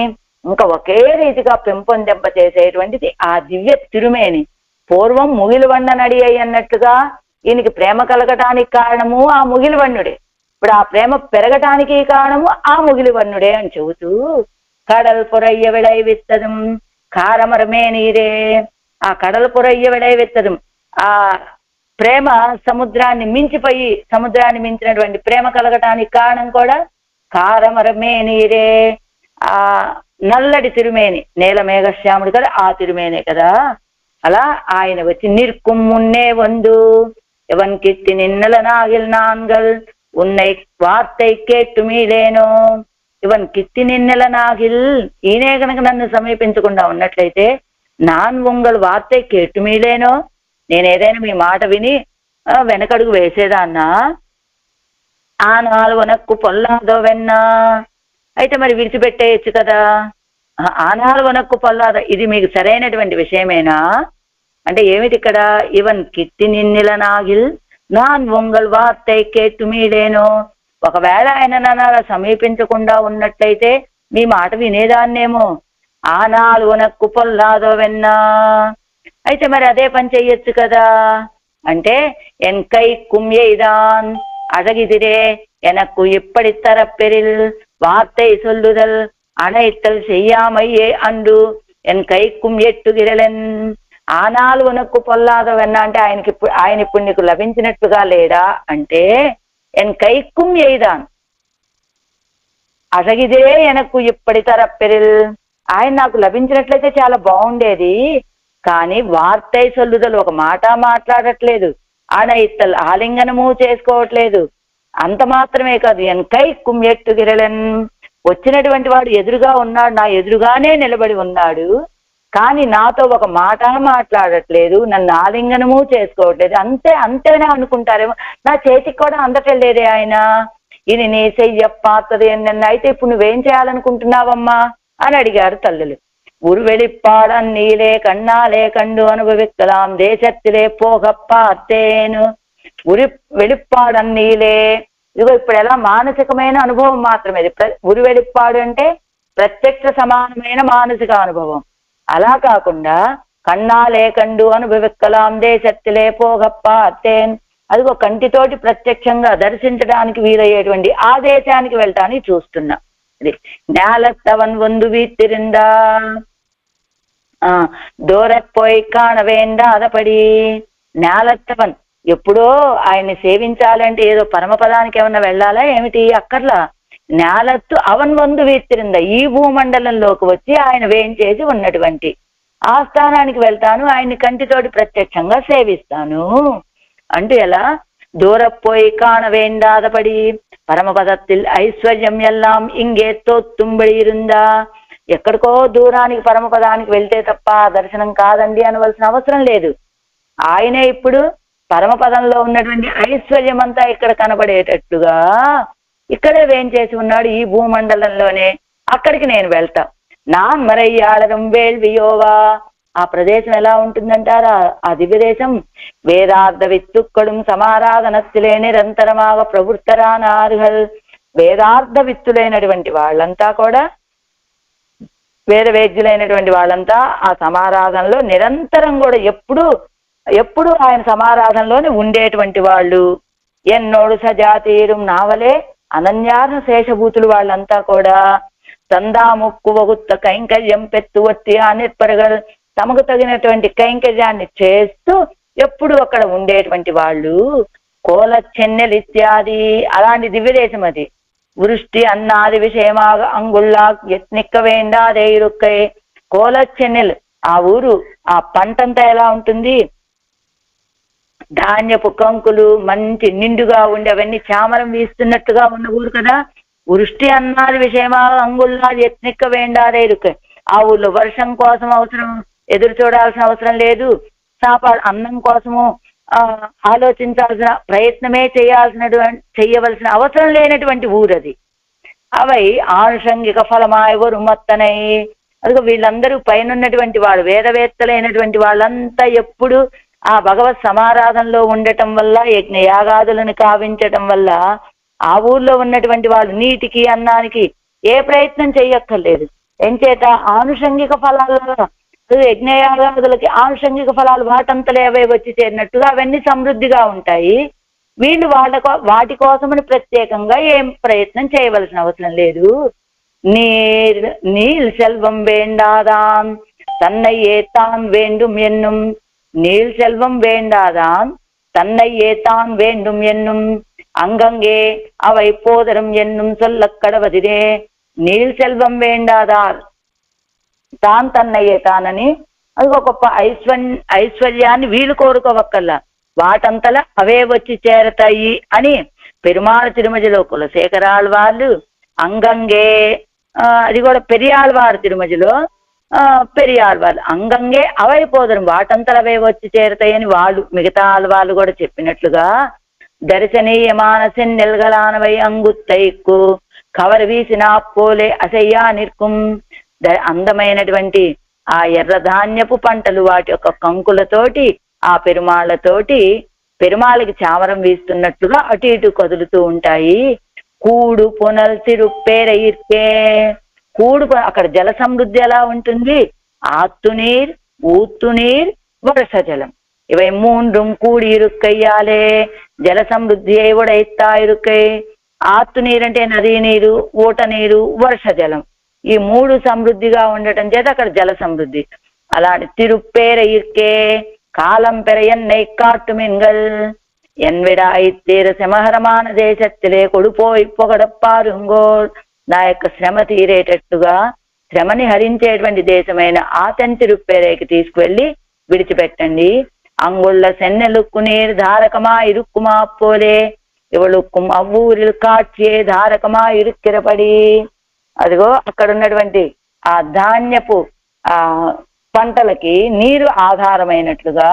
ఇంకా ఒకే రీతిగా పెంపొందింప చేసేటువంటిది ఆ దివ్య తిరుమేని. పూర్వం ముగిలివన్ననడి అన్నట్లుగా ఈయనకి ప్రేమ కలగటానికి కారణము ఆ ముగిలివన్నుడే, ఇప్పుడు ఆ ప్రేమ పెరగటానికి కారణము ఆ ముగిలివన్నుడే అని చెబుతూ కడల్ పొరయ్య విడై విత్తదం కారమరమే నీరే ఆ కడల్ పొరయ్య విడై విత్తదం ఆ ప్రేమ సముద్రాన్ని మించినటువంటి ప్రేమ కలగటానికి కారణం కూడా కారమరమే నీరే ఆ నల్లటి తిరుమేని నేల మేఘశ్యాముడు కదా ఆ తిరుమేనే కదా. అలా ఆయన వచ్చి నిற்கும் முன்னே வந்து ఎవన్ కిత్తి నిన్నల నాగిల్ నాన్గల్ ఉన్నై వార్తై కేట్టు మీలేనో ఇవన్ కిత్తి నిన్నెల నాగిల్ ఈయనే కనుక నన్ను సమీపించకుండా ఉన్నట్లయితే నాన్ ఉంగల్ వార్తై కేట్టు మీలేనో నేను ఏదైనా మీ మాట విని వెనకడుగు వేసేదాన్నా ఆ నాలువనక్కు పొల్లాదో వెన్నా అయితే మరి విడిచిపెట్టేయచ్చు కదా. ఆనాలు వనక్కు పొల్లాద ఇది మీకు సరైనటువంటి విషయమేనా అంటే ఏమిటి ఇక్కడ ఇవన్ కిత్తి నిన్నెల నాగిల్ నాన్ ఒంగల్ వార్తై కేట్టు మీడేనో ఒకవేళ ఆయన నన్ను అలా సమీపించకుండా ఉన్నట్లయితే మీ మాట వినేదాన్నేమో ఆ నాలుగునక్కు పొల్లాదో వెన్నా అయితే మరి అదే పని చెయ్యొచ్చు కదా అంటే ఎన్ కై కుమ్యైదాన్ అడగిదిరే ఎనక్కు ఇప్పటి తరపెరిల్ వార్తై సొల్లుదల్ அனைத்தல் செய்யாமையே அண்டு என் கைக்கும் ఎట్టుగిరలెన్ ఆనాలు ఉనక్కు పొల్లాదవన్నా అంటే ఆయన ఇప్పుడు నీకు లభించినట్టుగా లేడా అంటే ఎన్ కైక్కుం ఎయిదాన్ అసగిదే ఎనక్కు ఇప్పటి తరప్పెరిల్ ఆయన నాకు లభించినట్లయితే చాలా బాగుండేది కానీ వార్తై సొల్లుదలు ఒక మాట మాట్లాడట్లేదు ఆనైత్తల్ ఆలింగనము చేసుకోవట్లేదు అంత మాత్రమే కాదు ఎన్ కైక్కుం ఎట్టుగిరలెన్ వచ్చినటువంటి వాడు ఎదురుగా ఉన్నాడు నా ఎదురుగానే నిలబడి ఉన్నాడు కానీ నాతో ఒక మాట మాట్లాడట్లేదు నన్ను ఆలింగనము చేసుకోవట్లేదు అంతేనా అనుకుంటారేమో నా చేతికి కూడా అందటలేదే ఆయన ఇది నీ చెయ్యప్పాతది నన్ను అయితే ఇప్పుడు నువ్వేం చేయాలనుకుంటున్నావమ్మా అని అడిగారు తల్లులు. ఉరువెళిప్పాడన్ నీలే కన్నాలే కండు అనుభవిక్కలాం దేశత్తిలే పోగప్పాతేను ఉరి వెళిప్పాడన్ నీలే ఇదిగో ఇప్పుడు ఎలా మానసికమైన అనుభవం మాత్రమే ఉరి వెళిప్పాడు అంటే ప్రత్యక్ష సమానమైన మానసిక అనుభవం అలా కాకుండా కన్నాలే కండు అనుభవిక్కలాం దేశత్తిలే పోగప్ప అత్తేన్ అదిగో కంటితోటి ప్రత్యక్షంగా దర్శించడానికి వీలయ్యేటువంటి ఆ దేశానికి వెళ్ళటానికి చూస్తున్నా. ఇది నేలత్తవన్ వందు వీత్తిరిందా దూరపోయి కాణవేందా అదపడి నేలత్తవన్ ఎప్పుడో ఆయన్ని సేవించాలంటే ఏదో పరమపదానికి ఏమన్నా వెళ్ళాలా ఏమిటి అక్కర్లా నేలత్తు అవన్ వందు వీత్తిరింద ఈ భూమండలంలోకి వచ్చి ఆయన వేయించేసి ఉన్నటువంటి ఆ స్థానానికి వెళ్తాను ఆయన్ని కంటితోటి ప్రత్యక్షంగా సేవిస్తాను అంటూ ఎలా దూరపోయి కాణవేందాదపడి పరమపదత్తిల్ ఐశ్వర్యం ఎల్లాం ఇంగే తోత్తుంబడి ఇరుందా ఎక్కడికో దూరానికి పరమపదానికి వెళ్తే తప్ప దర్శనం కాదండి అనవలసిన అవసరం లేదు. ఆయనే ఇప్పుడు పరమపదంలో ఉన్నటువంటి ఐశ్వర్యం అంతా ఇక్కడ కనబడేటట్టుగా ఇక్కడే వేంచేసి ఉన్నాడు ఈ భూమండలంలోనే అక్కడికి నేను వెళ్తా. நான் மறையாளரும் வேள்வியோவா ఆ ప్రదేశం ఎలా ఉంటుందంటారా ఆ దివ్యదేశం వేదార్థ విత్తుక్కడుం సమారాధనత్తులే నిరంతరమాగ ప్రవృత్తరానార్హల్ వేదార్థ విత్తులైనటువంటి వాళ్ళంతా కూడా వేద వేద్యులైనటువంటి వాళ్ళంతా ఆ సమారాధనలో నిరంతరం కూడా ఎప్పుడు ఆయన సమారాధనలోనే ఉండేటువంటి వాళ్ళు ఎన్నోడు సజాతీరం నావలే అనన్యార్హ శేషభూతులు వాళ్ళంతా కూడా తందా ముక్కు వగుత్త కైంకర్యం పెత్తు వత్తి ఆ నిర్పరగల్ తమకు తగినటువంటి కైంకర్యాన్ని చేస్తూ ఎప్పుడు అక్కడ ఉండేటువంటి వాళ్ళు. కోల చెన్నెల్ ఇత్యాది అలాంటి దివ్యదేశం అది. వృష్టి అన్నాది విషయమాగ అంగుళ్ళా యత్నిక్క వేండాదే ఇరుక్కై. కోల చెన్నెల్ ఆ ఊరు, ఆ పంటంతా ఎలా ఉంటుంది, ధాన్యపు కంకులు మంచి నిండుగా ఉండి అవన్నీ చామరం వీస్తున్నట్టుగా ఉన్న ఊరు కదా. వృష్టి అన్నాది విషయమా అంగుల్లా యత్నిక్క వేండాదే ఇరుక్కై. ఆ ఊర్లో వర్షం కోసం ఎదురు చూడాల్సిన అవసరం లేదు. అన్నం కోసము ఆలోచించాల్సిన ప్రయత్నమే చేయవలసిన అవసరం లేనటువంటి ఊరది. అవై ఆనుషంగిక ఫలమాయవరు మొత్తనై. అదిగో వీళ్ళందరూ పైనన్నటువంటి వాళ్ళు, వేదవేత్తలైనటువంటి వాళ్ళంతా ఎప్పుడు ఆ భగవత్ సమారాధనలో ఉండటం వల్ల, యజ్ఞ యాగాదులను కావించటం వల్ల ఆ ఊర్లో ఉన్నటువంటి వాళ్ళు నీటికి అన్నానికి ఏ ప్రయత్నం చెయ్యక్కర్లేదు. ఎంచేత ఆనుషంగిక ఫలాల యజ్ఞయాగాదులకి ఆనుషంగిక ఫలాలు వాటంతలే అవే వచ్చి చేరినట్టుగా అవన్నీ సమృద్ధిగా ఉంటాయి. వీళ్ళు వాటి కోసమని ప్రత్యేకంగా ఏం ప్రయత్నం చేయవలసిన అవసరం లేదు. నీల్ సెల్వం వేండాదాన్ తన్నై ఏతాన్ வேண்டும் என்னும். நீள் செல்வம் வேண்டாதான் தன்னை ஏத்தான் வேண்டும் என்னும். அங்கங்கே அவை போதரும் என்னும் சொல்ல கடவதிரே. నీల్ సెల్వం వేండాదార్ తాన్ తన్నయ్యే తానని, అది గొప్ప ఐశ్వర్యాన్ని వీళ్ళు కోరుకోవక్కల్లా, వాటంతలా అవే వచ్చి చేరతాయి అని పెరుమాళ తిరుమజలో కులశేఖరాళ్వార్లు అంగంగే, అది కూడా పెరియాళ్వారు తిరుమజలో పెరియాళ్వార్లు అంగంగే అవై పోదరం వాటంతలు అవే వచ్చి చేరతాయని వాళ్ళు మిగతా ఆళ్వార్లు కూడా చెప్పినట్లుగా దర్శనీయమాన సెన్నెల్గలానవై అంగుత్తైక్కు కవర్ వీసిన పోలే అసయ్యా నిర్కుం. అందమైనటువంటి ఆ ఎర్రధాన్యపు పంటలు వాటి యొక్క కంకులతోటి ఆ పెరుమాళ్లతోటి పెరుమాళకి చామరం వీస్తున్నట్లుగా అటు ఇటు కదులుతూ ఉంటాయి. కూడు పునల్ తిరుప్పేర ఇర్కే. కూడు అక్కడ జల సమృద్ధి ఎలా ఉంటుంది, ఆత్తునీర్ ఊత్తునీర్ వర్ష జలం ఇవై మూండ్రుం కూడి ఇరుక్కయ్యాలే. జల సమృద్ధి ఉడైతా ఇరుక్కై. ఆత్తు నీరు అంటే నదీ నీరు, ఊట నీరు, వర్ష జలం, ఈ మూడు సమృద్ధిగా ఉండటం చేత అక్కడ జల సమృద్ధి. అలాంటి తిరుప్పేర ఇర్కే కాలం పెర ఎన్నై కాట్టు మింగల్ ఎన్విడాయిత్తీర శ్రమహరమాన దేశత్తిలే కొడుపోయి పొగడప్పారుంగోల్. నా యొక్క శ్రమ తీరేటట్టుగా శ్రమని హరించేటువంటి దేశమైన ఆతన్ తిరుప్పేరేకి తీసుకువెళ్ళి విడిచిపెట్టండి. అంగుళ్ళ సెన్నెలుక్కు నీరు ధారకమా ఇరుక్కుమా పోలే. ఇవళుక్కుం అవ్వూరిల్ కాట్యే ధారకమా ఇరుక్కిరపడి. అదిగో అక్కడ ఉన్నటువంటి ఆ ధాన్యపు ఆ పంటలకి నీరు ఆధారమైనట్లుగా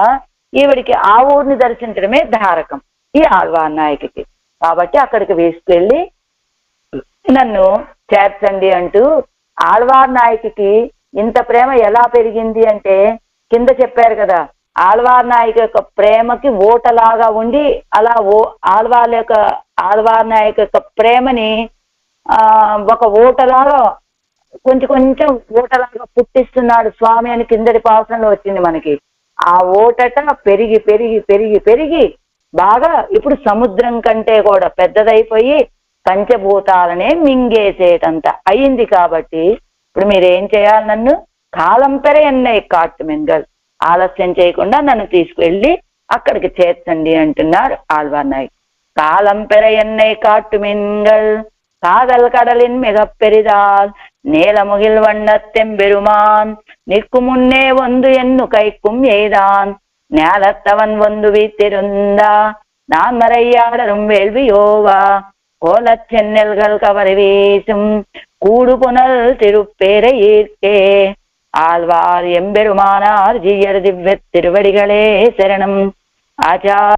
ఈవిడికి ఆ ఊరిని దర్శించడమే ధారకం ఈ ఆళ్వార్ నాయకికి. కాబట్టి అక్కడికి వేసుకెళ్ళి నన్ను చేర్చండి అంటూ ఆళ్వార్ నాయకికి ఇంత ప్రేమ ఎలా పెరిగింది అంటే కింద చెప్పారు కదా, ఆళ్వార్ నాయక యొక్క ప్రేమకి ఓటలాగా ఉండి అలా ఆళ్వార్ నాయక యొక్క ప్రేమని ఒక ఓటలాగా కొంచెం కొంచెం ఓటలాగా పుట్టిస్తున్నాడు స్వామి అని కిందటి పాసనలో వచ్చింది మనకి. ఆ ఓటట పెరిగి పెరిగి పెరిగి పెరిగి బాగా ఇప్పుడు సముద్రం కంటే కూడా పెద్దదైపోయి పంచభూతాలనే మింగేసేటంత అయింది. కాబట్టి ఇప్పుడు మీరేం చేయాలి, నన్ను కాలం పెర ఎన్నై కాట్టు మింగల్, ఆలస్యం చేయకుండా నన్ను తీసుకువెళ్ళి అక్కడికి చేర్చండి అంటున్నారు ఆళ్వార్ నాయక్. కాలం పెర ఎన్నై కాట్టు మింగల్ కాదల్ கடலின் மிகப் பெரிதால் நீலமுகில் வண்ணத்தெம் பெருமான் நிற்கு முன்னே வந்து என்னு கைக்கும் எய்தான் ஞாலத்தவன் வந்து வீத்திருந்தா நான் மறையாடரும் வேள்வியோவா கோலச் சென்னல்கள் கவரி வீசும் கூடு புனல் திருப்பேரை ஈர்க்கே. ஆழ்வார் எம்பெருமானார் ஜீயர் திவ்ய திருவடிகளே சரணம். ஆச்சார